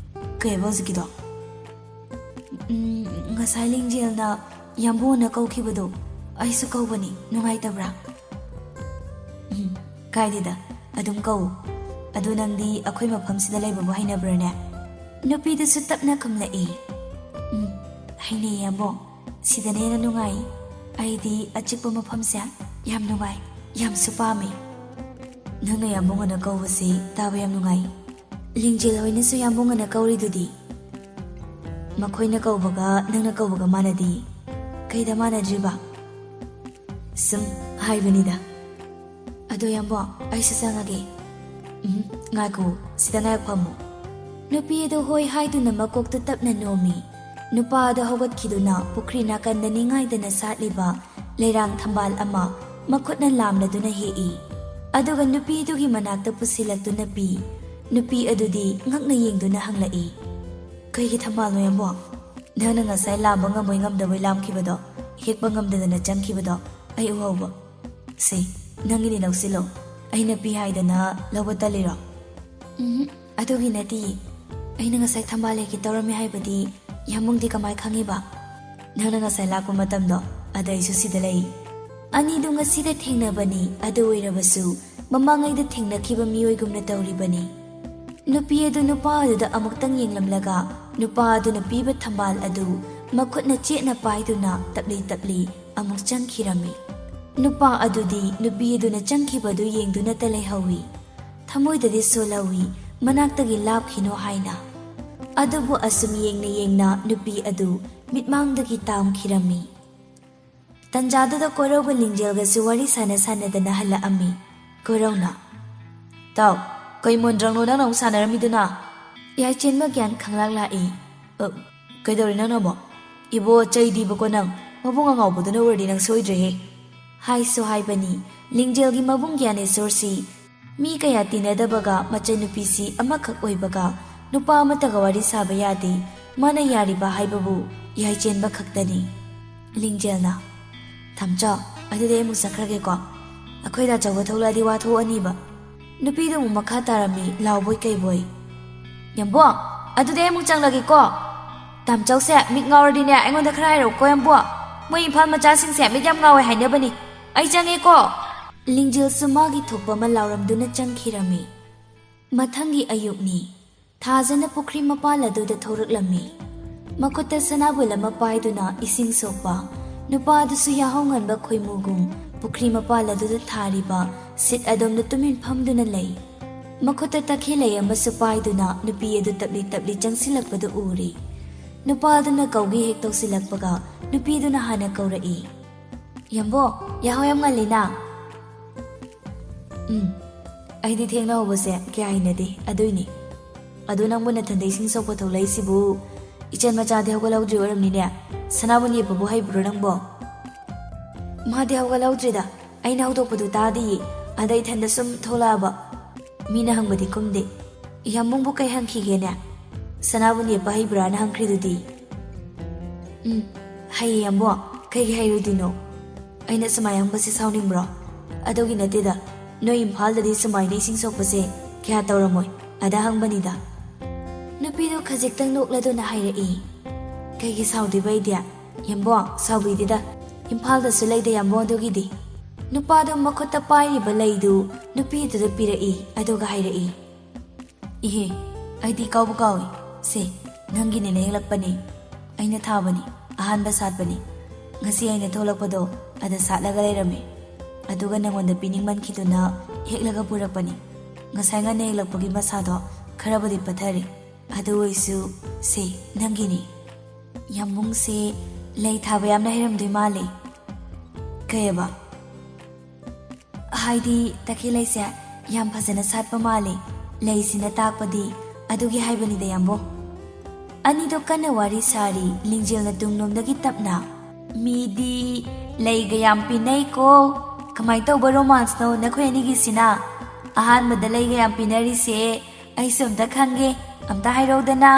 ꯀꯩꯕ ꯍꯧꯖꯤꯛꯀꯤꯗꯣ ꯉꯁꯥꯏ ꯂꯤꯡꯖꯦꯜꯅ ꯌꯥꯝꯕꯣꯅ ꯀꯧꯈꯤꯕꯗꯣ ꯑꯩꯁꯨ ꯀꯧꯕꯅꯤ ꯅꯨꯡꯉꯥꯏꯇꯕ꯭ꯔꯥ ꯀꯥꯏꯗꯦꯗ ꯑꯗꯨꯝ ꯀꯧ ꯑꯗꯨ ꯅꯪꯗꯤ ꯑꯩꯈꯣꯏ ꯃꯐꯝꯁꯤꯗ ꯂꯩꯕꯕꯨ ꯍꯩꯅꯕ꯭ꯔꯅꯦ ꯅꯨꯄꯤꯗꯨꯁꯨ ꯇꯞꯅ ꯈꯨꯝꯂꯛꯏ ꯍꯩꯅꯩ ꯌꯥꯝꯕꯣ ꯁꯤꯗꯅ ꯍꯦꯟꯅ ꯅꯨꯡꯉꯥꯏ ꯑꯩꯗꯤ ꯑꯆꯤꯛꯄ ꯃꯐꯝꯁꯦ ꯌꯥꯝ ꯅꯨꯡꯉꯥꯏ ꯌꯥꯝꯁꯨ ꯄꯥꯝꯃꯤ ꯅꯪꯅ ꯌꯥꯝꯕꯨꯡꯉꯅ ꯀꯧꯕꯁꯤ ꯇꯥꯕ ꯌꯥꯝ ꯅꯨꯡꯉꯥꯏ ꯂꯤꯡꯖꯦꯜ ꯍꯣꯏꯅꯁꯨ ꯌꯥꯝꯕꯨꯡꯉꯅ ꯀꯧꯔꯤꯗꯨꯗꯤ ꯃꯈꯣꯏꯅ ꯀꯧꯕꯒ ꯅꯪꯅ ꯀꯧꯕꯒ ꯃꯥꯟꯅꯗꯤ ꯀꯩꯗ ꯃꯥꯟꯅꯗ꯭ꯔꯤꯕ ꯁꯨꯝ ꯍꯥꯏꯕꯅꯤꯗ ꯑꯗꯣ ꯌꯥꯝꯕꯣ ꯑꯩꯁꯨ ꯆꯪꯉꯒꯦ ꯉꯥꯏꯈꯣ ꯁꯤꯗ ꯉꯥꯏꯍꯥꯛ ꯐꯝꯃꯨ ꯅꯨꯄꯤ ꯑꯗꯨ ꯍꯣꯏ ꯍꯥꯏꯗꯨꯅ ꯃꯀꯣꯛꯇꯨ ꯇꯞꯅ ꯅꯣꯝꯃꯤ ꯅꯨꯄꯥ ꯑꯗꯨ ꯍꯧꯒꯠꯈꯤꯗꯨꯅ ꯄꯨꯈ꯭ꯔꯤ ꯅꯥꯀꯟꯗ ꯅꯤꯡꯉꯥꯏꯗꯅ ꯁꯥꯠꯂꯤꯕ ꯂꯩꯔꯥꯡ ꯊꯝꯕꯥꯜ ꯑꯃ ꯃꯈꯨꯠꯅ ꯂꯥꯝꯂꯗꯨꯅ ꯍꯦꯛꯏ ꯑꯗꯨꯒ ꯅꯨꯄꯤꯗꯨꯒꯤ ꯃꯅꯥꯛꯇ ꯄꯨꯁꯤꯜꯂꯛꯇꯨꯅ ꯄꯤ ꯅꯨꯄꯤ ꯑꯗꯨꯗꯤ ꯉꯛꯅ ꯌꯦꯡꯗꯨꯅ ꯍꯪꯂꯛꯏ ꯀꯩꯒꯤ ꯊꯝꯕꯥꯜꯅꯣ ꯌꯥꯝꯕꯣ ꯅꯪꯅ ꯉꯁꯥꯏ ꯂꯥꯝꯕ ꯉꯝꯗꯕꯣꯏ ꯂꯥꯝꯈꯤꯕꯗꯣ ꯍꯦꯛꯄ ꯉꯝꯗꯗꯅ ꯆꯪꯈꯤꯕꯗꯣ ꯑꯩ ꯎꯍꯧꯕ ꯁꯤ ꯅꯪꯒꯤꯗꯤ ꯂꯧꯁꯤꯜꯂꯣ ꯑꯩꯅ ꯄꯤ ꯍꯥꯏꯗꯅ ꯂꯧꯕ ꯇꯜꯂꯤꯔꯣ ꯑꯗꯨꯒꯤ ꯅꯠꯇꯦ ꯑꯩꯅ ꯉꯁꯥꯏ ꯊꯝꯕꯥꯜ ꯍꯦꯛꯀꯦ ꯇꯧꯔꯝꯃꯦ ꯍꯥꯏꯕꯗꯤ ꯌꯥꯝꯕꯨꯡꯗꯤ ꯀꯃꯥꯏ ꯈꯪꯉꯤꯕ ꯅꯪꯅ ꯉꯁꯥꯏ ꯂꯥꯛꯄ ꯃꯇꯝꯗꯣ ꯑꯗ ꯑꯩꯁꯨ ꯁꯤꯗ ꯂꯩ ꯑꯅꯤꯗꯨ ꯉꯁꯤꯗ ꯊꯦꯡꯅꯕꯅꯤ ꯑꯗꯨ ꯑꯣꯏꯔꯕꯁꯨ ꯃꯃꯥꯡꯉꯩꯗ ꯊꯦꯡꯅꯈꯤꯕ ꯃꯤꯑꯣꯏꯒꯨꯝꯅ ꯇꯧꯔꯤꯕꯅꯤ ꯅꯨꯄꯤ ꯑꯗꯨ ꯅꯨꯄꯥ ꯑꯗꯨꯗ ꯑꯃꯨꯛꯇꯪ ꯌꯦꯡꯂꯝꯂꯒ ꯅꯨꯄా ꯑꯗꯨꯅ ꯄꯤꯕ ꯊꯝꯕꯥꯜ ꯑꯗꯨ ꯃꯈꯨꯠꯅ ꯆꯦꯠꯅ パꯏꯗꯨꯅ ꯇꯞꯂꯤ ꯑꯃꯨꯛ ꯆꯪꯈꯤꯔꯝꯃꯤ ꯅꯨꯄꯥ ꯑꯗꯨꯗꯤ ꯅꯨꯄꯤ ꯑꯗꯨꯅ ꯆꯪꯈꯤꯕꯗꯨ ꯌꯦꯡꯗꯨꯅꯇ ꯂꯩꯍꯧꯏ ꯊꯃꯣꯏꯗꯗꯤ ꯁꯣꯜꯍꯧꯏ ꯃꯅꯥꯛꯇꯒꯤ ꯂꯥꯞꯈꯤꯅꯣ ꯍꯥꯏꯅ ꯑꯗꯨꯕꯨ ꯑꯁꯨꯝ ꯌꯦꯡꯅ ꯅꯨꯄꯤ ꯑꯗꯨ ꯃꯤꯠꯃꯥꯡꯗꯒꯤ ꯇꯥꯝꯈꯤꯔꯝꯃꯤ ꯇꯟꯖꯥꯗꯨꯗ ꯀꯣꯔꯧꯒ ꯂꯤꯡꯖꯦꯜꯒꯁꯨ ꯋꯥꯔꯤ ꯁꯥꯟꯅꯗꯅ ꯍꯜꯂꯛꯑꯝꯃꯤ ꯀꯣꯔꯧꯅ ꯇꯥꯎ ꯀꯩ ꯃꯣꯟꯗ꯭ꯔꯪꯅꯣ ꯅꯪꯅ ꯑꯃꯨꯛ ꯁꯥꯟꯅꯔꯝꯃꯤꯗꯨꯅ ꯌꯥꯏꯆꯦꯟꯕ ꯒ꯭ꯌꯥꯟ ꯈꯪꯂꯥꯛ ꯂꯥꯛꯏ ꯀꯩꯗꯧꯔꯤ ꯅꯪꯅꯕꯣ ꯏꯕꯣ ꯆꯩꯗꯤꯕꯀꯣ ꯅꯪ ꯃꯕꯨꯡ ꯑꯉꯥꯎꯕꯗꯨꯅ ꯑꯣꯏꯔꯗꯤ ꯅꯪ ꯁꯣꯏꯗ꯭ꯔꯦꯍꯦ ꯍꯥꯏꯁꯨ ꯍꯥꯏꯕꯅꯤ ꯂꯤꯡꯖꯦꯜꯒꯤ ꯃꯕꯨꯡ ꯒ꯭ꯌꯥꯅꯦꯁꯣꯔꯁꯤ ꯃꯤ ꯀꯌꯥ ꯇꯤꯟꯅꯗꯕꯒ ꯃꯆꯟꯅꯨꯄꯤꯁꯤ ꯑꯃꯈꯛ ꯑꯣꯏꯕꯒ nupa amataga wari saba yade mana yariba haibabu yaijenba khaktani. Lingjelna thamcha adude mu sakrage ko akhoida chawa tholadi wa tho ani ba nupi du makha tarami lawboi kai boy yambo adude mu changlage ko tamchau se mit ngawrdi ne aingonda khrai ro ko yambo moi imphal macha sing se mit yam ngawe haine bani ai change ko. Lingjel sumagi thokpa ma lawramduna changkhirami. Mathangi ayukni thajana pukri mapal aduda thoraklami. Makutta sanabul ama paiduna ising sokpa nupa adusu yahonganba khoimugum pukri mapal aduda thariba sit adomna tumin phamduna lei. Makutta takhilei amasu paiduna nupi adu tabli tabli changsilakpadu uri. Nupa aduna kaugi hek tausilakpaga nupi aduna hana kaurai. Yambo yahoyam ngalina. Aidi thengna hobase kya hainade aduini adu nangbu nathande ising sokpa tholai sibu ichan macha de hogalaudri oramni ne sanabuni babu haibro nangbo ma de hogalaudri da aina hodopadu tadi adai thanda sum tholaba mina hangbadi kumde yamung bu kai hangkhige ne sanabuni ba haibra na hangkhri dudi hai yambo kai hairudino aina samayang basi sounding bro adogi natida no imphal dadi sumaini sing sokpase kya tawramoi ada hangbanida nupidu khajiktang nokladuna hairei kaigi saudi baidia yambo saubidida imphal da sulaida yambo dogidi nupadu makhota pairi balaidu nupidu da pirai adoga hairei ihe aidi kawbu kawi se nangi ne helakpani aina thabani ahanba satpani ngasi aina tholakpado ada satlaga leirame aduga nangonda piningman khiduna heklaga purakpani ngasai nga ne heklakpagi masado kharabadi pathari adu oisu se nangini yamung se lei thaba yamna hiramdui male kayaba haidi takhilai se yam phajana satpa male lei sina takpadi adugi haibani da yambo ani do kana wari sari lingjel na tungnomdagi tapna midi leiga yam pinai ko kamai tauba romance no nakhoi anigi sina ahanbada leiga yam pinari se ai somda khange amta hairodana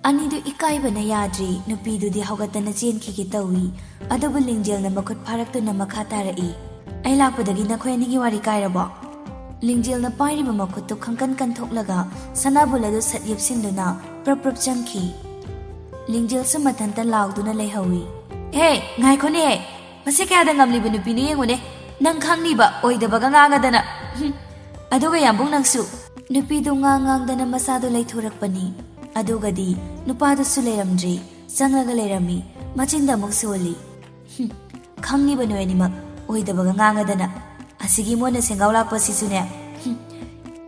ani du ikaibana yadri nupi du di hogatana chenki ki tawi adubu lingjel na makhut pharak tu na makha tarai ai lakpadagi nakhoi anigi wari kairabo lingjel na pairi ma makhut tu khangkan kan thoklaga sanabula du satyep sinduna prap changki lingjel su mathanta lauduna leihawi hey ngai khone mase kya da ngamli bu nupi ni yengone nang khangni ba oidabaga ngagadana aduga yambung nangsu nupi du ngang dana masadu leithorakpani adugadi nupa du su leiramdri changlaga leirami machinda muk soli khangni ba noeni mak oidabaga ngagadana asigi mona sengaw lakpa sisune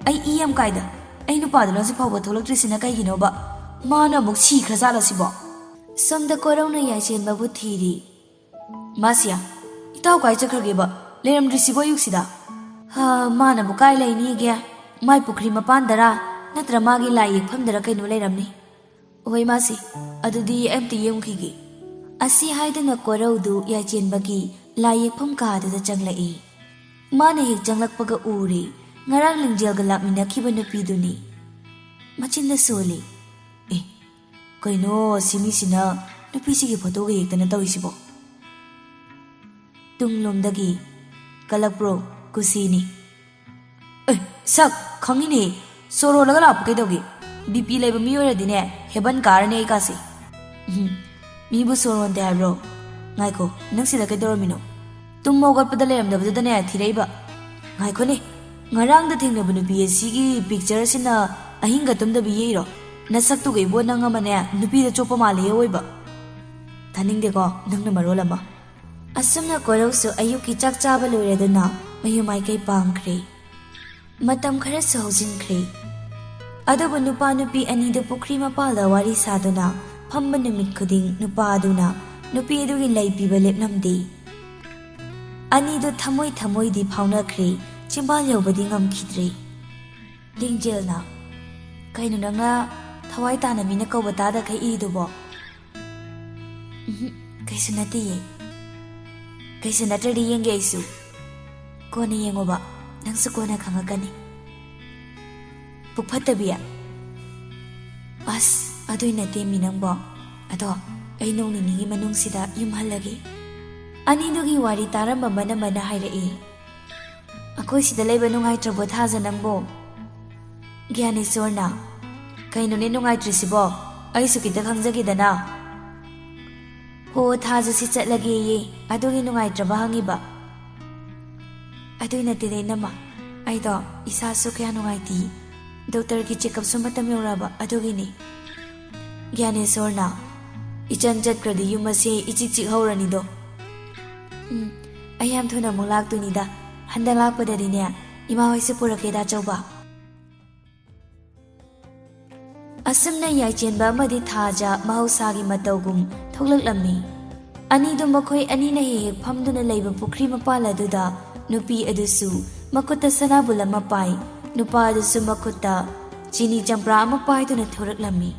ai iyam kaida ai nupa du lansu phawa tholaktri sina kai gino ba mana muk si khrazala sibo somda korona yachen babu thiri masya itaw kai chakrage ba leramdri sibo yuksida ha mana bu kai laini ge mai pukri mapan dara natra magi lai phamdara kaino leiramni oi masi adudi empty yemkhigi asi haidana koraudu yachen bagi lai pham ka da changlai mana hek changlakpaga uri ngarang lingjel ga lakmina khiba nupi duni machinda soli kaino simi sina nupi sigi photo ga yektana tawisibo tunglomdagi kalakpro kusini sak khangini soro laga lap ke dogi bp leba mi oradine heban karane ikasi mi bu soron de habro ngai ko nang sida ke doromino tummo gatpada leramdabadu dane thireiba ngai ko ne ngarang da thengna bunu bsc gi picture sina ahinga tumda bi yeiro nasak tu ge bo nang amane nupi da chopa male oiba thaning de ko nangna marolama asumna korausu ayuki chak chaba loireduna mayumai kai pangkhre matam khara sohjinkhre adubu nupa nupi ani de pukri mapalda wari saduna phamma numit khuding nupa aduna nupi adugi laipiba lepnamdi ani do thamoi di phaunakhre chimbal yobadi ngamkhidre lingjelna kainu nanga thawai tana mina kawbata da kai idubo kaisunati ye kaisunatri yenge isu koni yengoba nangsu kona khangakani pukphatabiya ꯑꯁ ꯑꯗꯨꯏ ꯅꯠꯇꯦꯃꯤ ꯅꯪꯕꯣ ꯑꯗꯣ ꯑꯩ ꯅꯣꯡ ꯅꯤꯅꯤꯒꯤ ꯃꯅꯨꯡꯁꯤꯗ ꯌꯨꯝ ꯍꯜꯂꯒꯦ ꯑꯅꯤꯗꯨꯒꯤ ꯋꯥꯔꯤ ꯇꯥꯔꯝꯕ ꯃꯅ ꯍꯥꯏꯔꯛꯏ ꯑꯩꯈꯣꯏ ꯁꯤꯗ ꯂꯩꯕ ꯅꯨꯡꯉꯥꯏꯇ꯭ꯔꯕꯣ ꯊꯥꯖ ꯅꯪꯕꯣ ꯒ꯭ꯌꯥꯅꯦꯁꯣꯔꯅ ꯀꯩꯅꯣꯅꯦ ꯅꯨꯡꯉꯥꯏꯇ꯭ꯔꯤꯁꯤꯕꯣ ꯑꯩꯁꯨ ꯈꯤꯇ ꯈꯪꯖꯒꯦꯗꯅ ꯍꯣ ꯊꯥꯖ ꯁꯤ ꯆꯠꯂꯒꯦꯌꯦ ꯑꯗꯨꯒꯤ ꯅꯨꯡꯉꯥꯏꯇ꯭ꯔꯕ ꯍꯪꯉꯤꯕ ꯑꯗꯨꯏ ꯅꯠꯇꯦꯗ ꯏꯅꯝꯃ ꯑꯩꯗꯣ ꯏꯁꯥꯁꯨ ꯀꯌꯥ ꯅꯨꯡꯉꯥꯏꯇꯦ ꯗꯣꯛꯇꯔꯒꯤ ꯆꯦꯛꯑꯞꯁꯨ ꯃꯇꯝ ꯌꯧꯔꯛꯑꯕ ꯑꯗꯨꯒꯤꯅꯤ ꯒ꯭ꯌꯥꯅꯦꯁꯣꯔꯅ ꯏꯆꯟ ꯆꯠꯈ꯭ꯔꯗꯤ ꯌꯨꯝ ꯑꯁꯤ ꯏꯆꯤꯛ ꯆꯤꯛ ꯍꯧꯔꯅꯤꯗꯣ ꯑꯩ ꯌꯥꯝ ꯊꯨꯅ ꯑꯃꯨꯛ ꯂꯥꯛꯇꯣꯏꯅꯤꯗ ꯍꯟꯗꯛ ꯂꯥꯛꯄꯗꯗꯤꯅꯦ ꯏꯃꯥ ꯍꯣꯏꯁꯨ ꯄꯨꯔꯛꯀꯦꯗ ꯑꯆꯧꯕ ꯑꯁꯨꯝꯅ ꯌꯥꯏꯆꯦꯟꯕ ꯑꯃꯗꯤ ꯊꯥꯖ ꯃꯍꯧꯁꯥꯒꯤ ꯃꯇꯧꯒꯨꯝ ꯊꯣꯛꯂꯛꯂꯝꯃꯤ ꯑꯅꯤꯗꯨ ꯃꯈꯣꯏ ꯑꯅꯤꯅ ꯍꯦꯛ ꯐꯝꯗꯨꯅ ꯂꯩꯕ ꯄꯨꯈ꯭ꯔꯤ ꯃꯄꯥꯜ ꯑꯗꯨꯗ ꯅꯨꯄꯤ ꯑꯗꯨꯁꯨ ꯃꯈꯨꯠꯇ ꯁꯅꯥꯕꯨꯜ ꯑꯃ ꯄꯥꯏ ꯅꯨꯄꯥ ꯑꯗꯨꯁꯨ ꯃꯈꯨꯠꯇ ꯆꯤꯅꯤ ꯆꯝꯄ꯭ꯔꯥ ꯑꯃ ꯄꯥꯏꯗꯨꯅ ꯊꯣꯔꯛꯂꯝꯃꯤ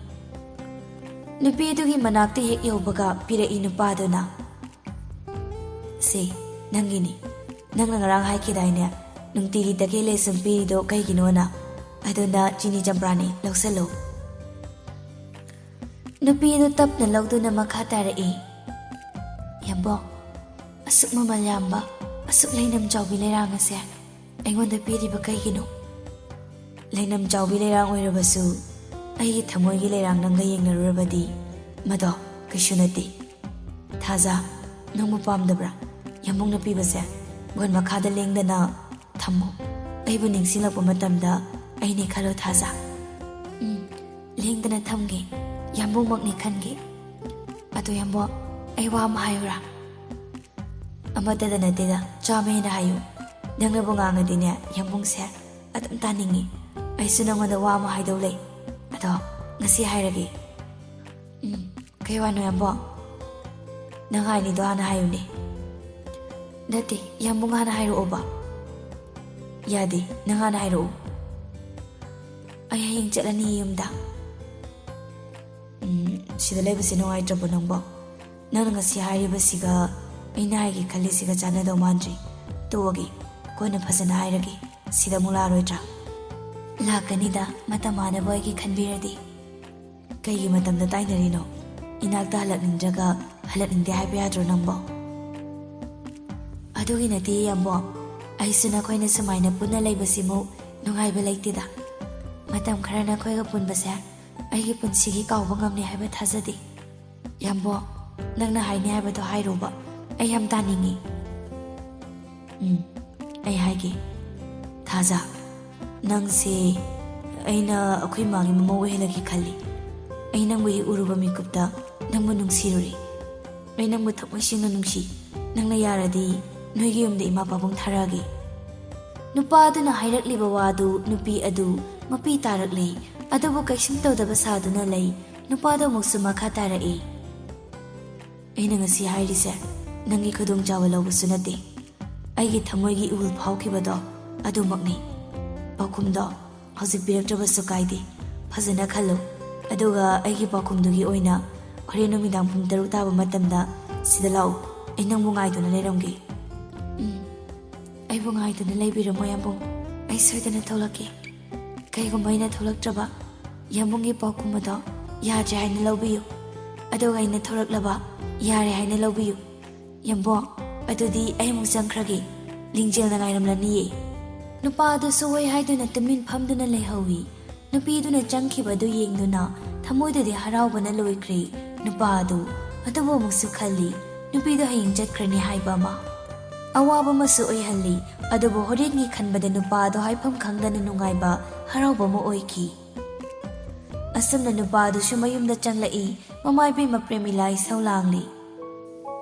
ꯅꯨꯄꯤ ꯑꯗꯨꯒꯤ ꯃꯅꯥꯛꯇ ꯍꯦꯛ ꯌꯧꯕꯒ ꯄꯤꯔꯛꯏ ꯅꯨꯄꯥꯗꯨꯅ ꯁꯤ ꯅꯪꯒꯤꯅꯤ ꯅꯪꯅ ꯉꯔꯥꯡ ꯍꯥꯏꯈꯤꯗꯥꯏꯅꯦ ꯅꯨꯡꯇꯤꯒꯤ ꯇꯈꯦꯜ ꯂꯩꯁꯨꯝ ꯄꯤꯔꯤꯗꯣ ꯀꯩꯒꯤꯅꯣꯅ ꯑꯗꯨꯅ ꯆꯤꯅꯤ ꯆꯝꯄ꯭ꯔꯥꯅꯤ ꯂꯧꯁꯜꯂꯨ ꯅꯨꯄꯤ ꯑꯗꯨ ꯇꯞꯅ ꯂꯧꯗꯨꯅ ꯃꯈꯥ ꯇꯥꯔꯛꯏ ꯌꯥꯝꯕꯣ ꯑꯁꯨꯛ ꯃꯃꯜ ꯌꯥꯝꯕ ꯑꯁꯨꯛ ꯂꯩꯅꯝ ꯆꯥꯎꯕꯤ ꯂꯩꯔꯥꯡ ꯑꯁꯦ ꯑꯩꯉꯣꯟꯗ ꯄꯤꯔꯤꯕ ꯀꯩꯒꯤꯅꯣ ꯂꯩꯅꯝ ꯆꯥꯎꯕꯤ ꯂꯩꯔꯥꯡ ꯑꯣꯏꯔꯕꯁꯨ ꯑꯩꯒꯤ ꯊꯃꯣꯏꯒꯤ ꯂꯩꯔꯥꯡ ꯅꯪꯒ ꯌꯦꯡꯅꯔꯨꯔꯕꯗꯤ ꯃꯗꯣ ꯀꯩꯁꯨ ꯅꯠꯇꯦ ꯊꯥꯖ ꯅꯪꯕꯨ ꯄꯥꯝꯗꯕ꯭ꯔꯥ ꯌꯥꯝꯕꯨꯡꯅ ꯄꯤꯕꯁꯦ ꯒꯣꯟ ꯃꯈꯥꯗ ꯂꯦꯡꯗꯅ ꯊꯝꯃꯨ ꯑꯩꯕꯨ ꯅꯤꯡꯁꯤꯡꯂꯛꯄ ꯃꯇꯝꯗ ꯑꯩꯅꯦ ꯈꯜꯂꯣ ꯊꯥꯖ ꯂꯦꯡꯗꯅ ꯊꯝꯒꯦ ꯌꯥꯝꯕꯨꯡꯃꯛꯅꯤ ꯈꯟꯒꯦ ꯑꯗꯣ ꯌꯥꯝꯕꯣ ꯑꯩ ꯋꯥ ꯑꯃ ꯍꯥꯏꯌꯨꯔꯥ ꯑꯃꯠꯇꯗ ꯅꯠꯇꯦꯗ ꯆꯥꯝꯃ ꯍꯦꯟꯅ ꯍꯥꯏꯌꯨ ꯅꯪꯅꯕꯨ ꯉꯥꯡꯉꯗꯤꯅꯦ ꯌꯥꯝꯕꯨꯡꯁꯦ ꯑꯗꯨꯝ ꯇꯥꯅꯤꯡꯉꯤ ꯑꯩꯁꯨ ꯅꯪꯉꯣꯟꯗ ꯋꯥ ꯑꯃ ꯍꯥꯏꯗꯧ ꯂꯩ ꯑꯗꯣ ꯉꯁꯤ ꯍꯥꯏꯔꯒꯦ ꯀꯩ ꯋꯥꯅꯣ ꯌꯥꯝꯕꯣ ꯅꯪ ꯍꯥꯏꯅꯤꯗꯣ ꯍꯥꯟꯅ ꯍꯥꯏꯌꯨꯅꯦ ꯅꯠꯇꯦ ꯌꯥꯝꯕꯨꯡ ꯍꯥꯟꯅ ꯍꯥꯏꯔꯛꯑꯣꯕ ꯌꯥꯗꯦ ꯅꯪ ꯍꯥꯟꯅ ꯍꯥꯏꯔꯛꯑꯣ ꯑꯩ ꯍꯌꯦꯡ ꯆꯠꯂꯅꯤ ꯌꯨꯝꯗ ꯁꯤꯗ ꯂꯩꯕꯁꯦ ꯅꯨꯡꯉꯥꯏꯇ꯭ꯔꯕꯣ ꯅꯪꯕꯣ ꯅꯪꯅ ꯉꯁꯤ ꯍꯥꯏꯔꯤꯕꯁꯤꯒ ꯑꯩꯅ ꯍꯥꯏꯒꯦ ꯈꯜꯂꯤꯁꯤꯒ ꯆꯥꯟꯅꯗꯧ ꯃꯥꯟꯗ꯭ꯔꯤ ꯇꯣꯛꯑꯒꯦ ꯀꯣꯟꯅ ꯐꯖꯅ ꯍꯥꯏꯔꯒꯦ ꯁꯤꯗ ꯑꯃꯨꯛ ꯂꯥꯛꯑꯔꯣꯏꯗ꯭ꯔꯥ ꯂꯥꯛꯀꯅꯤꯗ ꯃꯇꯝ ꯃꯥꯟꯅꯕ ꯑꯩꯒꯤ ꯈꯟꯕꯤꯔꯗꯤ ꯀꯩꯒꯤ ꯃꯇꯝꯗ ꯇꯥꯏꯅꯔꯤꯅꯣ ꯏꯅꯥꯛꯇ ꯍꯜꯂꯛꯅꯤꯡꯗ꯭ꯔꯒ ꯍꯜꯂꯛꯅꯤꯡꯗꯦ ꯍꯥꯏꯕ ꯌꯥꯗ꯭ꯔꯣ ꯅꯪꯕꯣ ꯑꯗꯨꯒꯤ ꯅꯠꯇꯦ ꯌꯥꯝꯕꯣ ꯑꯩꯁꯨ ꯅꯈꯣꯏꯅ ꯁꯨꯃꯥꯏꯅ ꯄꯨꯟꯅ ꯂꯩꯕꯁꯤꯃꯨꯛ ꯅꯨꯡꯉꯥꯏꯕ ꯂꯩꯇꯦꯗ ꯃꯇꯝ ꯈꯔ ꯅꯈꯣꯏꯒ ꯄꯨꯟꯕꯁꯦ ꯑꯩꯒꯤ ꯄꯨꯟꯁꯤꯒꯤ ꯀꯥꯎꯕ ꯉꯝꯅꯤ ꯍꯥꯏꯕ ꯊꯥꯖꯗꯦ ꯌꯥꯝꯕꯣ ꯅꯪꯅ ꯍꯥꯏꯅꯤ ꯍꯥꯏꯕꯗꯣ ꯍꯥꯏꯔꯨꯕ ꯑꯩ ꯌꯥꯝ ꯇꯥꯅꯤꯡꯉꯤ ꯑꯩ ꯍꯥꯏꯒꯦ ꯊꯥꯖ ꯅꯪꯁꯦ ꯑꯩꯅ ꯑꯩꯈꯣꯏ ꯃꯥꯒꯤ ꯃꯃꯧ ꯑꯣꯏꯍꯜꯂꯒꯦ ꯈꯜꯂꯤ ꯑꯩ ꯅꯪꯕꯨ ꯍꯦꯛ ꯎꯔꯨꯕ ꯃꯤꯀꯨꯞꯇ ꯅꯪꯕꯨ ꯅꯨꯡꯁꯤꯔꯨꯔꯤ ꯑꯩ ꯅꯪꯕꯨ ꯊꯃꯣꯏ ꯁꯦꯡꯅ ꯅꯨꯡꯁꯤ ꯅꯪꯅ ꯌꯥꯔꯗꯤ ꯅꯣꯏꯒꯤ ꯌꯨꯝꯗ ꯏꯃꯥ ꯄꯥꯕꯨꯡ ꯊꯥꯔꯛꯑꯒꯦ ꯅꯨꯄꯥ ꯑꯗꯨꯅ ꯍꯥꯏꯔꯛꯂꯤꯕ ꯋꯥꯗꯨ ꯅꯨꯄꯤ ꯑꯗꯨ ꯃꯄꯤ ꯇꯥꯔꯛꯂꯤ ꯑꯗꯨꯕꯨ ꯀꯩꯁꯨꯝ ꯇꯧꯗꯕ ꯁꯥꯗꯨꯅ ꯂꯩ ꯅꯨꯄꯥꯗꯣ ꯑꯃꯨꯛꯁꯨ ꯃꯈꯥ ꯇꯥꯔꯛꯏ ꯑꯩꯅ ꯉꯁꯤ ꯍꯥꯏꯔꯤꯁꯦ ꯅꯪꯒꯤ ꯈꯨꯗꯣꯡꯆꯥꯕ ꯂꯧꯕꯁꯨ ꯅꯠꯇꯦ ꯑꯩꯒꯤ ꯊꯃꯣꯏꯒꯤ ꯏꯍꯨꯜ ꯐꯥꯎꯈꯤꯕꯗꯣ ꯑꯗꯨꯃꯛꯅꯤ ꯄꯥꯎꯈꯨꯝꯗꯣ ꯍꯧꯖꯤꯛ ꯄꯤꯔꯛꯇ꯭ꯔꯕꯁꯨ ꯀꯥꯏꯗꯦ ꯐꯖꯅ ꯈꯜꯂꯨ ꯑꯗꯨꯒ ꯑꯩꯒꯤ ꯄꯥꯎꯈꯨꯝꯗꯨꯒꯤ ꯑꯣꯏꯅ ꯍꯣꯔꯦꯟ ꯅꯨꯃꯤꯗꯥꯡ ꯄꯨꯡ 6 ꯇꯥꯕ ꯃꯇꯝꯗ ꯁꯤꯗ ꯂꯥꯛꯎ ꯑꯩ ꯅꯪꯕꯨ ꯉꯥꯏꯗꯨꯅ ꯂꯩꯔꯝꯒꯦ ꯑꯩꯕꯨ ꯉꯥꯏꯗꯨꯅ ꯂꯩꯕꯤꯔꯝꯃꯣ ꯌꯥꯝꯕꯨꯡ ꯑꯩ ꯁꯣꯏꯗꯅ ꯊꯣꯛꯂꯛꯀꯦ ꯀꯩꯒꯨꯝꯕ ꯑꯩꯅ ꯊꯣꯛꯂꯛꯇ꯭ꯔꯕ ꯌꯥꯝꯕꯨꯡꯒꯤ ꯄꯥꯎꯈꯨꯝ ꯑꯗꯣ ꯌꯥꯗ꯭ꯔꯦ ꯍꯥꯏꯅ ꯂꯧꯕꯤꯌꯨ ꯑꯗꯨꯒ ꯑꯩꯅ ꯊꯣꯛꯂꯛꯂꯕ ꯌꯥꯔꯦ ꯍꯥꯏꯅ ꯂꯧꯕꯤꯌꯨ ꯌꯥꯝꯕꯣ ꯑꯗꯨꯗꯤ ꯑꯩ ꯑꯃꯨꯛ ꯆꯪꯈ꯭ꯔꯒꯦ ꯂꯤꯡꯖꯦꯜꯅ ꯉꯥꯏꯔꯝꯂꯅꯤꯌꯦ ꯅꯨꯄꯥ ꯑꯗꯨꯁꯨ ꯍꯣꯏ ꯍꯥꯏꯗꯨꯅ ꯇꯨꯃꯤꯟ ꯐꯝꯗꯨꯅ ꯂꯩꯍꯧꯏ ꯅꯨꯄꯤꯗꯨꯅ ꯆꯪꯈꯤꯕꯗꯨ ꯌꯦꯡꯗꯨꯅ ꯊꯃꯣꯏꯗꯗꯤ ꯍꯔꯥꯎꯕꯅ ꯂꯣꯏꯈ꯭ꯔꯦ ꯅꯨꯄꯥ ꯑꯗꯨꯕꯨ ꯑꯃꯨꯛꯁꯨ ꯈꯜꯂꯤ ꯅꯨꯄꯤꯗꯣ ꯍꯌꯦꯡ ꯆꯠꯈ꯭ꯔꯅꯤ ꯍꯥꯏꯕ ꯑꯃ ꯑꯋꯥꯕ ꯑꯃꯁꯨ ꯑꯣꯏꯍꯜꯂꯤ ꯑꯗꯨꯕꯨ ꯍꯣꯔꯦꯟꯒꯤ ꯈꯟꯕꯗ ꯅꯨꯄꯥꯗꯣ ꯍꯥꯏꯐꯝ ꯈꯪꯗꯅ ꯅꯨꯡꯉꯥꯏꯕ ꯍꯔꯥꯎꯕ ꯑꯃ ꯑꯣꯏꯈꯤ ꯑꯁꯨꯝꯅ ꯅꯨꯄꯥ ꯑꯗꯨꯁꯨ ꯃꯌꯨꯝꯗ ꯆꯪꯂꯛꯏ ꯃꯃꯥꯏꯕꯦꯝꯃ ꯄ꯭ꯔꯦꯃꯤꯂꯥ ꯏꯁꯧ ꯂꯥꯡꯂꯤ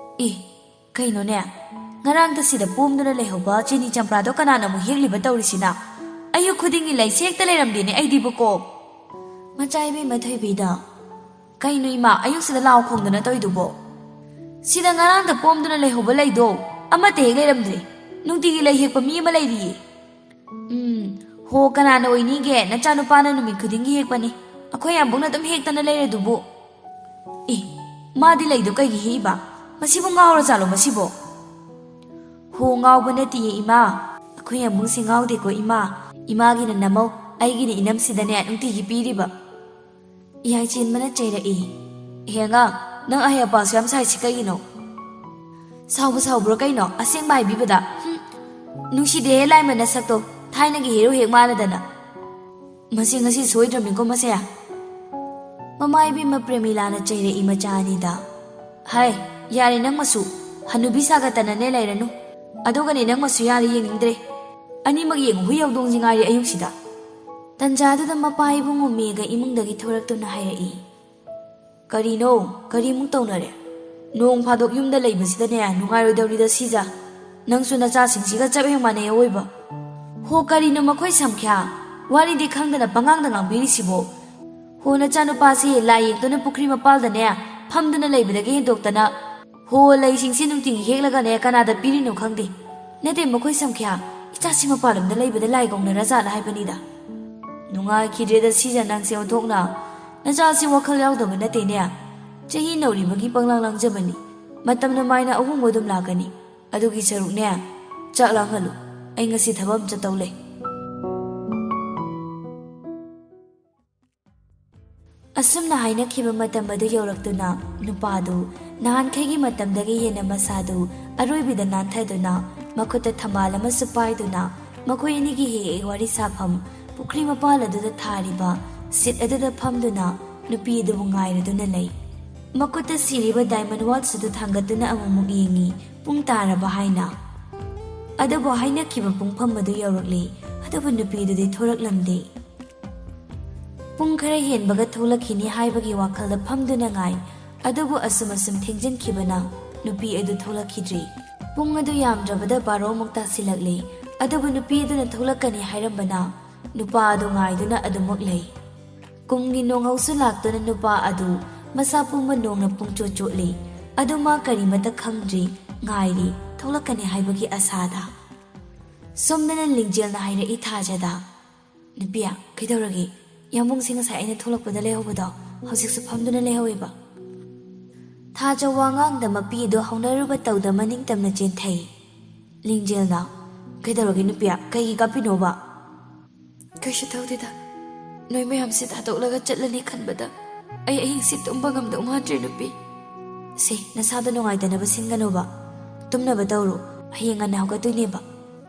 ꯀꯩꯅꯣꯅꯦ ꯉꯔꯥꯡꯗ ꯁꯤꯗ ꯄꯣꯝꯗꯨꯅ ꯂꯩꯍꯧꯕ ꯆꯤꯅꯤ ꯆꯝꯄ꯭ꯔꯥꯗꯣ ꯀꯅꯥꯅ ꯑꯃꯨꯛ ꯍꯦꯛꯂꯤꯕ ꯇꯧꯔꯤꯁꯤꯅ ꯑꯌꯨꯛ ꯈꯨꯗꯤꯡꯒꯤ ꯂꯩꯁꯦ ꯍꯦꯛꯇ ꯂꯩꯔꯝꯗꯦꯅꯦ ꯑꯩꯗꯤꯕꯀꯣ ꯃꯆꯥ ꯏꯕꯦꯝꯃ ꯊꯣꯏꯕꯤꯗ ꯀꯩꯅꯣ ꯏꯃꯥ ꯑꯌꯨꯛꯁꯤꯗ ꯂꯥꯎ ꯈꯣꯡꯗꯅ ꯇꯧꯏꯗꯨꯕꯣ ꯁꯤꯗ ꯉꯔꯥꯡꯗ ꯄꯣꯝꯗꯨꯅ ꯂꯩꯍꯧꯕ ꯂꯩꯗꯣ ꯑꯃꯠꯇ ꯍꯦꯛ ꯂꯩꯔꯝꯗ꯭ꯔꯦ ꯅꯨꯡꯇꯤꯒꯤ ꯂꯩ ꯍꯦꯛꯄ ꯃꯤ ꯑꯃ ꯂꯩꯔꯤꯌꯦ ꯍꯣ ꯀꯅꯥꯅ ꯑꯣꯏꯅꯤꯒꯦ ꯅꯆꯥꯅꯨꯄꯥꯅ ꯅꯨꯃꯤꯠ ꯈꯨꯗꯤꯡꯒꯤ ꯍꯦꯛꯄꯅꯤ ꯑꯩꯈꯣꯏ ꯌꯥꯝꯕꯨꯡꯅ ꯑꯗꯨꯝ ꯍꯦꯛꯇꯅ ꯂꯩꯔꯗꯨꯕꯨ ꯃꯥꯗꯤ ꯂꯩꯗꯣ ꯀꯩꯒꯤ ꯍꯦꯛꯏꯕ ꯃꯁꯤꯕꯨ ꯉꯥꯎꯔꯖꯥꯠꯂꯣ ꯃꯁꯤꯕꯣ ꯍꯣ ꯉꯥꯎꯕ ꯅꯠꯇꯤꯌꯦ ꯏꯃꯥ ꯑꯩꯈꯣꯏ ꯌꯥꯝꯕꯨꯡꯁꯤ ꯉꯥꯎꯗꯦꯀꯣ ꯏꯃꯥꯒꯤꯅ ꯅꯃꯧ ꯑꯩꯒꯤꯅ ꯏꯅꯝꯁꯤꯗꯅꯦ ꯅꯨꯡꯇꯤꯒꯤ ꯄꯤꯔꯤꯕ ꯏꯌꯥꯏ ꯆꯦꯟꯕꯅ ꯆꯩꯔꯛꯏ꯫ ꯍꯦꯡꯉ ꯅꯪ ꯑꯍꯩ ꯑꯄꯥꯁꯨ ꯌꯥꯝ ꯁꯥꯏꯁꯤ ꯀꯩꯒꯤꯅꯣ? ꯁꯥꯎꯕ꯭ꯔꯣ ꯀꯩꯅꯣ ꯑꯁꯦꯡꯕ ꯍꯥꯏꯕꯤꯕꯗ? ꯅꯨꯡꯁꯤꯗꯦꯍꯦ ꯂꯥꯏꯃ ꯅꯁꯛꯇꯣ ꯊꯥꯏꯅꯒꯤ ꯍꯦꯔꯣ ꯍꯦꯛ ꯃꯥꯟꯅꯗꯅ꯫ ꯃꯁꯤ ꯉꯁꯤ ꯁꯣꯏꯗ꯭ꯔꯕꯅꯤꯀꯣ ꯃꯁꯦ꯫ ꯃꯃꯥ ꯏꯕꯦꯝꯃ ꯄ꯭ꯔꯦꯃꯤꯂꯥꯅ ꯆꯩꯔꯛꯏ ꯃꯆꯥ ꯑꯅꯤꯗ꯫ ꯍꯥꯏ ꯌꯥꯔꯦ ꯅꯪ ꯃꯁꯨ ꯍꯅꯨꯕꯤ ꯁꯥꯒꯠꯇꯅꯅꯦ ꯂꯩꯔꯅꯨ꯫ ꯑꯗꯨꯒꯅꯦ ꯅꯪ ꯃꯁꯨ ꯌꯥꯔꯦ ꯌꯦꯡꯅꯤꯡꯗ꯭ꯔꯦ꯫ ꯑꯅꯤꯃꯛ ꯌꯦꯡꯉꯨ ꯍꯨꯏ ꯍꯧꯗꯣꯡꯁꯤ ꯉꯥꯏꯔꯦ ꯑꯌꯨꯛꯁꯤꯗ꯫ ꯇꯟꯖꯥꯗꯨꯗ ꯃꯄꯥ ꯏꯕꯨꯡꯉꯣ ꯃꯦꯒ ꯏꯃꯨꯡꯗꯒꯤ ꯊꯣꯔꯛꯇꯨꯅ ꯍꯥꯏꯔꯛꯏ꯫ ꯀꯔꯤꯅꯣ ꯀꯔꯤꯃꯨꯛ ꯇꯧꯅꯔꯦ? ꯅꯣꯡ ꯐꯥꯗꯣꯛ ꯌꯨꯝꯗ ꯂꯩꯕꯁꯤꯗꯅꯦ ꯅꯨꯡꯉꯥꯏꯔꯣꯏꯗꯧꯔꯤꯗ ꯁꯤꯖꯥ꯫ ꯅꯪꯁꯨ ꯅꯆꯥꯁꯤꯡꯁꯤꯒ ꯆꯞ ꯍꯦꯛ ꯃꯥꯟꯅꯩ ꯑꯋꯣꯏꯕ꯫ ꯍꯣ ꯀꯔꯤꯅꯣ ꯃꯈꯣꯏ ꯁꯝꯈ꯭ꯌꯥ ꯋꯥꯔꯤꯗꯤ ꯈꯪꯗꯅ ꯄꯉꯥꯡꯗ ꯉꯥꯡꯕꯤꯔꯤꯁꯤꯕꯣ? ꯍꯣ ꯅꯆꯥꯅꯨꯄꯥꯁꯤ ꯂꯥꯏ ꯌꯦꯛꯇꯨꯅ ꯄꯨꯈ꯭ꯔꯤ ꯃꯄꯥꯜꯗꯅꯦ ꯐꯝꯗꯨꯅ ꯂꯩꯕꯗꯒꯤ ꯍꯦꯟꯗꯣꯛꯇꯅ ꯍꯣ ꯂꯩꯁꯤꯡꯁꯤ ꯅꯨꯡꯇꯤꯒꯤ ꯍꯦꯛꯂꯒꯅꯦ ꯀꯅꯥꯗ ꯄꯤꯔꯤꯅꯣ ꯈꯪꯗꯦ꯫ ꯅꯠꯇꯦ ꯃꯈꯣꯏ ꯁꯝꯈ꯭ꯌꯥ ꯏꯆꯥꯁꯤ ꯃꯄꯥꯟꯂꯣꯝꯗ ꯂꯩꯕꯗ ꯂꯥꯏ ꯀꯧꯅꯔꯖꯥꯠꯂ ꯍꯥꯏꯕꯅꯤꯗ꯫ ꯅꯨꯡꯉꯥꯏꯈꯤꯗ꯭ꯔꯦꯗ ꯁꯤꯖ ꯅꯪꯁꯦ ꯑꯣꯟꯊꯣꯛꯅ꯫ ꯅꯆꯥꯁꯤ ꯋꯥꯈꯜ ꯌꯥꯎꯗꯕ ꯅꯠꯇꯦꯅꯦ꯫ ꯆꯍꯤ ꯅꯧꯔꯤꯕꯒꯤ ꯄꯪꯂꯥꯡ ꯂꯥꯡꯖꯕꯅꯤ꯫ ꯃꯇꯝꯅ ꯃꯥꯏꯅ ꯑꯍꯣꯡꯕ ꯑꯗꯨꯝ ꯂꯥꯛꯀꯅꯤ꯫ ꯑꯗꯨꯒꯤ ꯁꯔꯨꯛꯅꯦ ꯆꯥꯛ ꯂꯥꯡꯍꯜꯂꯨ꯫ ꯑꯩ ꯉꯁꯤ ꯊꯕꯛ ꯑꯃ ꯆꯠꯇꯧ ꯂꯩ꯫ ꯑꯁꯨꯝꯅ ꯍꯥꯏꯅꯈꯤꯕ ꯃꯇꯝ ꯑꯗꯨ ꯌꯧꯔꯛꯇꯨꯅ ꯅꯨꯄꯥꯗꯨ ꯅꯍꯥꯟꯈꯩꯒꯤ ꯃꯇꯝꯗꯒꯤ ꯍꯦꯟꯅ ꯃꯁꯥꯗꯨ ꯑꯔꯣꯏꯕꯤꯗ ꯅꯥꯟꯊꯗꯨꯅ ꯃꯈꯨꯠꯇ ꯊꯝꯕꯥꯜ ꯑꯃꯁꯨ ꯄꯥꯏꯗꯨꯅ ꯃꯈꯣꯏ ꯑꯅꯤꯒꯤ ꯍꯦꯛ ꯋꯥꯔꯤ ꯁꯥꯐꯝ ꯄꯨꯈ꯭ꯔꯤ ꯃꯄꯥꯜ ꯑꯗꯨꯗ ꯊꯥꯔꯤꯕ ꯁꯤꯠ ꯑꯗꯨꯗ ꯐꯝꯗꯨꯅ ꯅꯨꯄꯤ ꯑꯗꯨꯕꯨ ꯉꯥꯏꯔꯗꯨꯅ ꯂꯩ꯫ ꯃꯈꯨꯠꯇ ꯁꯤꯔꯤꯕ ꯗꯥꯏꯃꯟ ꯋꯥꯠꯆ ꯑꯗꯨ ꯊꯥꯡꯒꯠꯇꯨꯅ ꯑꯃꯨꯛꯃꯨꯛ ꯌꯦꯡꯉꯤ ꯄꯨꯡ ꯇꯥꯔꯕ ꯍꯥꯏꯅ꯫ ꯑꯗꯨꯕꯨ ꯍꯥꯏꯅꯈꯤꯕ ꯄꯨꯡꯐꯝ ꯑꯗꯨ ꯌꯧꯔꯛꯂꯤ ꯑꯗꯨꯕꯨ ꯅꯨꯄꯤꯗꯨꯗꯤ ꯊꯣꯔꯛꯂꯝꯗꯦ꯫ ꯄꯨꯡ ꯈꯔ ꯍꯦꯟꯕꯒ ꯊꯣꯛꯂꯛꯈꯤꯅꯤ ꯍꯥꯏꯕꯒꯤ ꯋꯥꯈꯜꯗ ꯐꯝꯗꯨꯅ ꯉꯥꯏ ꯑꯗꯨꯕꯨ ꯑꯁꯨꯝ ꯊꯦꯡꯖꯤꯟꯈꯤꯕꯅ ꯅꯨꯄꯤ ꯑꯗꯨ ꯊꯣꯛꯂꯛꯈꯤꯗ꯭ꯔꯤ꯫ ꯄꯨꯡ ꯑꯗꯨ ꯌꯥꯝꯗ꯭ꯔꯕꯗ 12ꯃꯨꯛ ꯇꯥꯁꯤꯜꯂꯛꯂꯤ ꯑꯗꯨꯕꯨ ꯅꯨꯄꯤ ꯑꯗꯨꯅ ꯊꯣꯛꯂꯛꯀꯅꯤ ꯍꯥꯏꯔꯝꯕꯅ ꯅꯨꯄꯥ ꯑꯗꯨ ꯉꯥꯏꯗꯨꯅ ꯑꯗꯨꯃꯛ ꯂꯩ꯫ ꯀꯨꯝꯒꯤ ꯅꯣꯡꯍꯧꯁꯨ ꯂꯥꯛꯇꯨꯅ ꯅꯨꯄꯥ ꯑꯗꯨ ꯃꯁꯥ ꯄꯨꯝꯕ ꯅꯣꯡꯅ ꯄꯨꯡꯆꯣꯠ ꯆꯣꯠꯂꯤ ꯑꯗꯨ ꯃꯥ ꯀꯔꯤꯃꯇ ꯈꯪꯗ꯭ꯔꯤ ꯉꯥꯏꯔꯤ ꯊꯣꯛꯂꯛꯀꯅꯤ ꯍꯥꯏꯕꯒꯤ ꯑꯁꯥꯗ꯫ ꯁꯣꯝꯗꯅ ꯂꯤꯡꯖꯦꯜꯅ ꯍꯥꯏꯔꯛꯏ ꯊꯥꯖꯗ꯫ ꯅꯨꯄꯤꯌꯥ ꯀꯩꯗꯧꯔꯒꯦ? ꯌꯥꯝꯕꯨꯡꯁꯤ ꯉꯁꯥꯏ ꯑꯩꯅ ꯊꯣꯛꯂꯛꯄꯗ ꯂꯩꯍꯧꯕꯗꯣ ꯍꯧꯖꯤꯛꯁꯨ ꯐꯝꯗꯨꯅ ꯂꯩꯍꯧꯋꯦꯕ꯫ ꯊꯥꯖ ꯋꯥꯉꯥꯡꯗ ꯃꯄꯤ ꯑꯗꯨ ꯍꯧꯅꯔꯨꯕ ꯇꯧꯗ ꯃꯅꯤꯡ ꯇꯝꯅ ꯆꯦꯟꯊꯩ꯫ ꯂꯤꯡꯖꯦꯜꯅ ꯀꯩꯗꯧꯔꯒꯦ ꯅꯨꯄꯤꯌꯥ ꯀꯩꯒꯤ ꯀꯥꯞꯄꯤꯅꯣꯕ? ꯀꯩꯁꯨ ꯇꯧꯗꯦꯗ ꯅꯣꯏ ꯃꯌꯥꯝꯁꯤ ꯊꯥꯗꯣꯛꯂꯒ ꯆꯠꯂꯅꯤ ꯈꯟꯕꯗ ꯑꯩ ꯑꯍꯤꯡꯁꯤ ꯇꯨꯝꯕ ꯉꯝꯗꯧ ꯃꯥꯟꯗ꯭ꯔꯦ ꯅꯨꯄꯤ꯫ ꯁꯤ ꯅꯁꯥꯗ ꯅꯨꯡꯉꯥꯏꯇꯅꯕ ꯁꯤꯟꯒꯅꯣꯕ ꯇꯨꯝꯅꯕ ꯇꯧꯔꯣ ꯍꯌꯦꯡ ꯉꯟꯅ ꯍꯧꯒꯠꯇꯣꯏꯅꯦꯕ꯫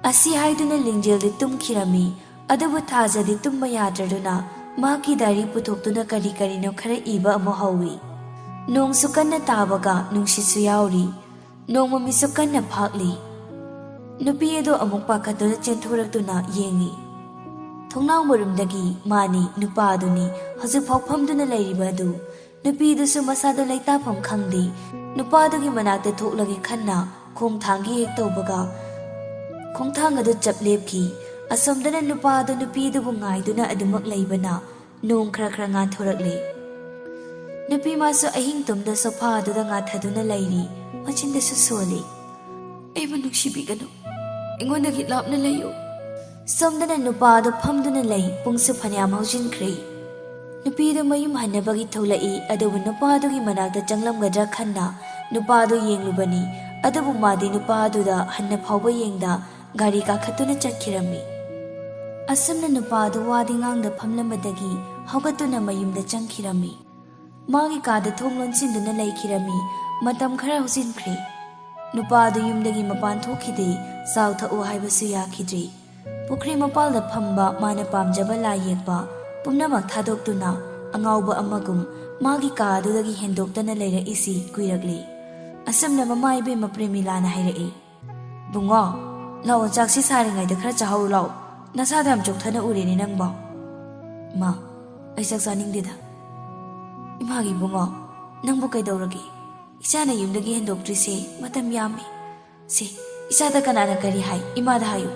ꯑꯁꯤ ꯍꯥꯏꯗꯨꯅ ꯂꯤꯡꯖꯦꯜꯗꯤ ꯇꯨꯝꯈꯤꯔꯝꯃꯤ ꯑꯗꯨꯕꯨ ꯊꯥꯖꯗꯤ ꯇꯨꯝꯕ ꯌꯥꯗ꯭ꯔꯗꯨꯅ ꯃꯍꯥꯛꯀꯤ ꯗꯥꯏꯔꯤ ꯄꯨꯊꯣꯛꯇꯨꯅ ꯀꯔꯤ ꯀꯔꯤꯅꯣ ꯈꯔ ꯏꯕ ꯑꯃꯨꯛ ꯍꯧꯏ꯫ ꯅꯣꯡꯁꯨ ꯀꯟꯅ ꯇꯥꯕꯒ ꯅꯨꯡꯁꯤꯠꯁꯨ ꯌꯥꯎꯔꯤ꯫ ꯅꯣꯡꯃꯃꯤꯁꯨ ꯀꯟꯅ ꯐꯥꯛꯂꯤ꯫ ꯅꯨꯄꯤ ꯑꯗꯨ ꯑꯃꯨꯛ ꯄꯥꯈꯠꯇꯨꯅ ꯆꯦꯟꯊꯣꯔꯛꯇꯨꯅ ꯌꯦꯡꯉꯤ꯫ ꯊꯣꯡꯅꯥꯎ ꯃꯔꯨꯝꯗꯒꯤ ꯃꯥꯅꯤ ꯅꯨꯄꯥ ꯑꯗꯨꯅꯤ ꯍꯧꯖꯤꯛꯐꯥꯎ ꯐꯝꯗꯨꯅ ꯂꯩꯔꯤꯕ ꯑꯗꯨ꯫ ꯅꯨꯄꯤꯗꯨꯁꯨ ꯃꯁꯥꯗꯣ ꯂꯩꯇꯥꯐꯝ ꯈꯪꯗꯦ꯫ ꯅꯨꯄꯥꯗꯨꯒꯤ ꯃꯅꯥꯛꯇ ꯊꯣꯛꯂꯒꯦ ꯈꯟꯅ ꯈꯣꯡꯊꯥꯡꯒꯤ ꯍꯦꯛ ꯇꯧꯕꯒ ꯈꯣꯡꯊꯥꯡ ꯑꯗꯨ ꯆꯞ ꯂꯦꯞꯈꯤ꯫ ꯑꯁꯣꯝꯗꯅ ꯅꯨꯄꯥ ꯑꯗꯨ ꯅꯨꯄꯤ ꯑꯗꯨꯕꯨ ꯉꯥꯏꯗꯨꯅ ꯑꯗꯨꯃꯛ ꯂꯩꯕꯅ ꯅꯣꯡ ꯈꯔ ꯉꯥꯟꯊꯣꯔꯛꯂꯤ꯫ ꯅꯨꯄꯤ ꯃꯥꯁꯨ ꯑꯍꯤꯡ ꯇꯨꯝꯗ ꯁꯣꯐꯥ ꯑꯗꯨꯗ ꯉꯥꯊꯗꯨꯅ ꯂꯩꯔꯤ ꯃꯆꯤꯟꯗꯁꯨ ꯁꯣꯜꯂꯤ꯫ ꯑꯩꯕꯨ ꯅꯨꯡꯁꯤꯕꯤꯒꯅꯨ ꯑꯩꯉꯣꯟꯗꯒꯤ ꯂꯥꯞꯅ ꯂꯩꯌꯨ꯫ ꯁꯣꯝꯗꯅ ꯅꯨꯄꯥ ꯑꯗꯨ ꯐꯝꯗꯨꯅ ꯂꯩ ꯄꯨꯡꯁꯨ ꯐꯅꯌꯥꯝ ꯍꯧꯖꯤꯟꯈ꯭ꯔꯦ꯫ ꯅꯨꯄꯤꯗꯨ ꯃꯌꯨꯝ ꯍꯟꯅꯕꯒꯤ ꯊꯣꯛꯂꯛꯏ ꯑꯗꯨꯕꯨ ꯅꯨꯄꯥꯗꯨꯒꯤ ꯃꯅꯥꯛꯇ ꯆꯪꯂꯝꯒꯗ꯭ꯔꯥ ꯈꯟꯅ ꯅꯨꯄꯥꯗꯨ ꯌꯦꯡꯂꯨꯕꯅꯤ ꯑꯗꯨꯕꯨ ꯃꯥꯗꯤ ꯅꯨꯄꯥ ꯑꯗꯨꯗ ꯍꯟꯅ ꯐꯥꯎꯕ ꯌꯦꯡꯗ ꯒꯥꯔꯤ ꯀꯥꯈꯠꯇꯨꯅ ꯆꯠꯈꯤꯔꯝꯃꯤ꯫ ꯑꯁꯨꯝꯅ ꯅꯨꯄꯥ ꯑꯗꯨ ꯋꯥꯗꯤ ꯉꯥꯡꯗ ꯐꯝꯂꯝꯕꯗꯒꯤ ꯍꯧꯒꯠꯇꯨꯅ ꯃꯌꯨꯝꯗ ꯆꯪꯈꯤꯔꯝꯃꯤ꯫ ꯃꯥꯒꯤ ꯀꯥꯗ ꯊꯣꯡ ꯂꯣꯟꯁꯤꯟꯗꯨꯅ ꯂꯩꯈꯤꯔꯝꯃꯤ꯫ ꯃꯇꯝ ꯈꯔ ꯍꯧꯖꯤꯟꯈ꯭ꯔꯦ꯫ ꯅꯨꯄꯥ ꯑꯗꯨ ꯌꯨꯝꯗꯒꯤ ꯃꯄꯥꯟ ꯊꯣꯛꯈꯤꯗꯦ ꯆꯥꯎ ꯊꯛꯎ ꯍꯥꯏꯕꯁꯨ ꯌꯥꯈꯤꯗ꯭ꯔꯤ꯫ ꯄꯨꯈ꯭ꯔꯤ ꯃꯄꯥꯜꯗ ꯐꯝꯕ ꯃꯥꯅ ꯄꯥꯝꯖꯕ ꯂꯥꯏ ꯌꯦꯛꯄ ꯄꯨꯝꯅꯃꯛ ꯊꯥꯗꯣꯛꯇꯨꯅ ꯑꯉꯥꯎꯕ ꯑꯃꯒꯨꯝ ꯃꯥꯒꯤ ꯀꯥ ꯑꯗꯨꯗꯒꯤ ꯍꯦꯟꯗꯣꯛꯇꯅ ꯂꯩꯔꯛꯏꯁꯤ ꯀꯨꯏꯔꯛꯂꯤ꯫ ꯑꯁꯨꯝꯅ ꯃꯃꯥ ꯏꯕꯦꯝꯃ ꯄ꯭ꯔꯦꯃꯤꯂꯥꯅ ꯍꯥꯏꯔꯛꯏ꯫ ꯕꯨꯡꯉꯣ ꯂꯥꯛꯑꯣ ꯆꯥꯛꯁꯤ ꯁꯥꯔꯤꯉꯩꯗ ꯈꯔ ꯆꯥꯍꯧꯔꯨ ꯂꯥꯛꯑꯣ ꯅꯁꯥꯗ ꯌꯥꯝ ꯆꯣꯛꯊꯅ ꯎꯔꯦꯅꯦ ꯅꯪꯕꯣ꯫ ꯃꯥ ꯑꯩ ꯆꯥꯛ ꯆꯥꯅꯤꯡꯗꯦꯗ꯫ ꯏꯃꯥꯒꯤ ꯕꯨꯡꯉꯣ ꯅꯪꯕꯨ ꯀꯩꯗꯧꯔꯒꯦ? ꯏꯆꯥꯅ ꯌꯨꯝꯗꯒꯤ ꯍꯦꯟꯗꯣꯛꯇ꯭ꯔꯤꯁꯦ ꯃꯇꯝ ꯌꯥꯝꯃꯤ꯫ ꯁꯤ ꯏꯆꯥꯗ ꯀꯅꯥꯅ ꯀꯔꯤ ꯍꯥꯏ ꯏꯃꯥꯗ ꯍꯥꯏꯌꯨ꯫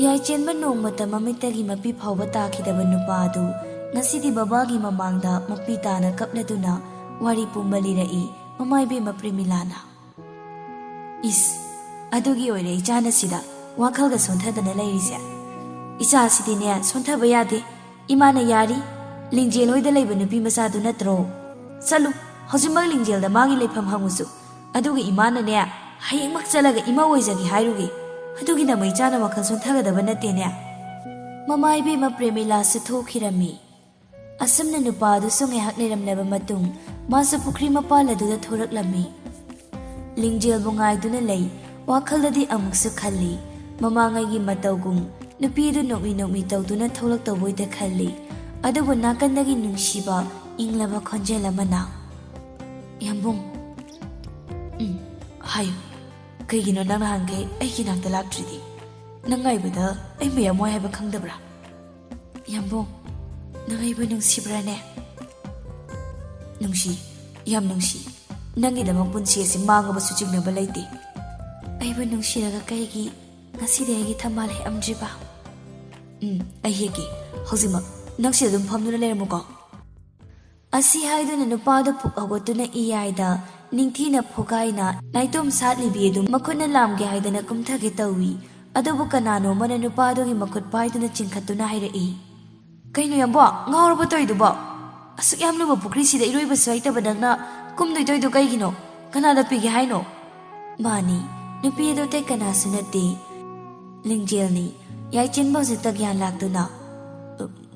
ꯏꯌꯥꯏ ꯆꯦꯟꯕ ꯅꯣꯡꯃꯇ ꯃꯃꯤꯠꯇꯒꯤ ꯃꯄꯤ ꯐꯥꯎꯕ ꯇꯥꯈꯤꯗꯕ ꯅꯨꯄꯥ ꯑꯗꯨ ꯉꯁꯤꯗꯤ ꯕꯕꯥꯒꯤ ꯃꯃꯥꯡꯗ ꯃꯄꯤ ꯇꯥꯅ ꯀꯞꯂꯗꯨꯅ ꯋꯥꯔꯤ ꯄꯨꯝꯕ ꯂꯤꯔꯛꯏ ꯃꯃꯥ ꯏꯕꯦꯝꯃ ꯄ꯭ꯔꯦꯃꯤꯂꯥꯅ꯫ ꯏꯁ ꯑꯗꯨꯒꯤ ꯑꯣꯏꯔꯦ ꯏꯆꯥꯅ ꯁꯤꯗ ꯋꯥꯈꯜꯒ ꯁꯣꯟꯊꯗꯅ ꯂꯩꯔꯤꯁꯦ꯫ ꯏꯆꯥꯁꯤꯗꯤꯅꯦ ꯁꯣꯟꯊꯕ ꯌꯥꯗꯦ ꯏꯃꯥꯅ ꯌꯥꯔꯤ꯫ ꯂꯤꯡꯖꯦꯜ ꯍꯣꯏꯗ ꯂꯩꯕ ꯅꯨꯄꯤ ꯃꯆꯥꯗꯨ ꯅꯠꯇ꯭ꯔꯣ? ꯆꯠꯂꯨ ꯍꯧꯖꯤꯛꯃꯛ ꯂꯤꯡꯖꯦꯜꯗ ꯃꯥꯒꯤ ꯂꯩꯐꯝ ꯍꯪꯉꯨꯁꯨ ꯑꯗꯨꯒ ꯏꯃꯥꯅꯅꯦ ꯍꯌꯦꯡꯃꯛ ꯆꯠꯂꯒ ꯏꯃꯥ ꯑꯣꯏꯖꯒꯦ ꯍꯥꯏꯔꯨꯒꯦ꯫ ꯑꯗꯨꯒꯤꯗꯃꯛ ꯏꯆꯥꯅ ꯋꯥꯈꯜ ꯁꯣꯟꯊꯒꯗꯕ ꯅꯠꯇꯦꯅꯦ꯫ ꯃꯃꯥ ꯏꯕꯦꯝꯃ ꯄ꯭ꯔꯦꯃꯤꯂꯥꯁꯨ ꯊꯣꯛꯈꯤꯔꯝꯃꯤ꯫ ꯑꯁꯨꯝꯅ ꯅꯨꯄꯥ ꯑꯗꯨꯁꯨ ꯉꯥꯏꯍꯥꯛ ꯂꯩꯔꯝꯂꯕ ꯃꯇꯨꯡ ꯃꯥꯁꯨ ꯄꯨꯈ꯭ꯔꯤ ꯃꯄꯥꯟ ꯑꯗꯨꯗ ꯊꯣꯔꯛꯂꯝꯃꯤ꯫ ꯂꯤꯡꯖꯦꯜꯕꯨ ꯉꯥꯏꯗꯨꯅ ꯂꯩ, ꯋꯥꯈꯜꯗꯗꯤ ꯑꯃꯨꯛꯁꯨ ꯈꯜꯂꯤ꯫ ꯃꯃꯥꯡꯉꯩꯒꯤ ꯃꯇꯧꯒꯨꯝ ꯅꯨꯄꯤ ꯑꯗꯨ ꯅꯣꯛꯃꯤ ꯇꯧꯗꯨꯅ ꯊꯣꯛꯂꯛꯇꯧꯕꯣꯏꯗ ꯈꯜꯂꯤ꯫ ꯑꯗꯨꯕꯨ ꯅꯥꯀꯟꯗꯒꯤ ꯅꯨꯡꯁꯤꯕ ꯏꯪꯂꯕ ꯈꯣꯟꯖꯦꯜ ꯑꯃꯅ "ꯌꯥꯝꯕꯨꯡ, ꯍꯥꯏꯌꯨ, ꯀꯩꯒꯤꯅꯣ ꯅꯪ ꯅꯍꯥꯟꯈꯩ ꯑꯩꯒꯤ ꯅꯥꯛꯇ ꯂꯥꯛꯇ꯭ꯔꯤꯗꯤ? ꯅꯪ ꯉꯥꯏꯕꯗ ꯑꯩ ꯃꯌꯥꯝ ꯋꯥꯏ ꯍꯥꯏꯕ ꯈꯪꯗꯕ꯭ꯔꯥ? ꯌꯥꯝꯕꯨꯡ, ꯅꯪ ꯑꯩꯕꯨ ꯅꯨꯡꯁꯤꯕ꯭ꯔꯥꯅꯦ?" "ꯅꯨꯡꯁꯤ, ꯌꯥꯝ ꯅꯨꯡꯁꯤ꯫ ꯅꯪꯒꯤꯗꯃꯛ ꯄꯨꯟꯁꯤ ꯑꯁꯤ ꯃꯥꯡꯉꯕꯁꯨ ꯆꯤꯡꯅꯕ ꯂꯩꯇꯦ." "ꯑꯩꯕꯨ ꯅꯨꯡꯁꯤꯔꯒ ꯀꯩꯒꯤ ꯉꯁꯤꯗꯤ ꯑꯩꯒꯤ ꯊꯝꯕꯥꯜ ꯍꯦꯛꯑꯝꯗ꯭ꯔꯤꯕ?" "ꯑꯩ ꯍꯦꯛꯀꯦ, ꯍꯧꯖꯤꯛꯃꯛ ꯅꯪ ꯁꯤꯗ ꯑꯗꯨꯝ ꯐꯝꯗꯨꯅ ꯂꯩꯔꯝꯃꯨꯀꯣ." ꯑꯁꯤ ꯍꯥꯏꯗꯨꯅ ꯅꯨꯄꯥꯗꯨ ꯄꯨꯛ ꯍꯧꯒꯠꯇꯨꯅ ꯏꯌꯥꯏꯗ ꯅꯤꯡꯊꯤꯅ ꯐꯨꯒꯥꯏꯅ ꯅꯥꯏꯇꯣꯝ ꯁꯥꯠꯂꯤꯕꯤ ꯑꯗꯨ ꯃꯈꯨꯠꯅ ꯂꯥꯝꯒꯦ ꯍꯥꯏꯗꯅ ꯀꯨꯝꯊꯒꯦ ꯇꯧꯏ꯫ ꯑꯗꯨꯕꯨ ꯀꯅꯥꯅꯣ ꯑꯃꯅ ꯅꯨꯄꯥꯗꯨꯒꯤ ꯃꯈꯨꯠ ꯄꯥꯏꯗꯨꯅ ꯆꯤꯡꯈꯠꯇꯨꯅ ꯍꯥꯏꯔꯛꯏ, "ꯀꯩꯅꯣ ꯌꯥꯝꯕꯣ, ꯉꯥꯎꯔꯕ ꯇꯧꯔꯤꯗꯨꯕꯣ? ꯑꯁꯨꯛ ꯌꯥꯝ ꯂꯨꯕ ꯄꯨꯈ꯭ꯔꯤꯁꯤꯗ ꯏꯔꯣꯏꯕꯁꯨ ꯍꯩꯇꯕ ꯅꯪꯅ ꯀꯨꯝꯗꯣꯏꯗꯣꯏꯗꯣ ꯀꯩꯒꯤꯅꯣ? ꯀꯅꯥꯗ ꯄꯤꯒꯦ ꯍꯥꯏꯅꯣ?" ꯃꯥꯅꯤ, ꯅꯨꯄꯤ ꯑꯗꯨ ꯑꯇꯩ ꯀꯅꯥꯁꯨ ꯅꯠꯇꯦ, ꯂꯤꯡꯖꯦꯜꯅꯤ꯫ ꯌꯥꯏꯆꯦꯟꯕ ꯍꯧꯖꯤꯛꯇ ꯒ꯭ꯌꯥꯟ ꯂꯥꯛꯇꯨꯅ,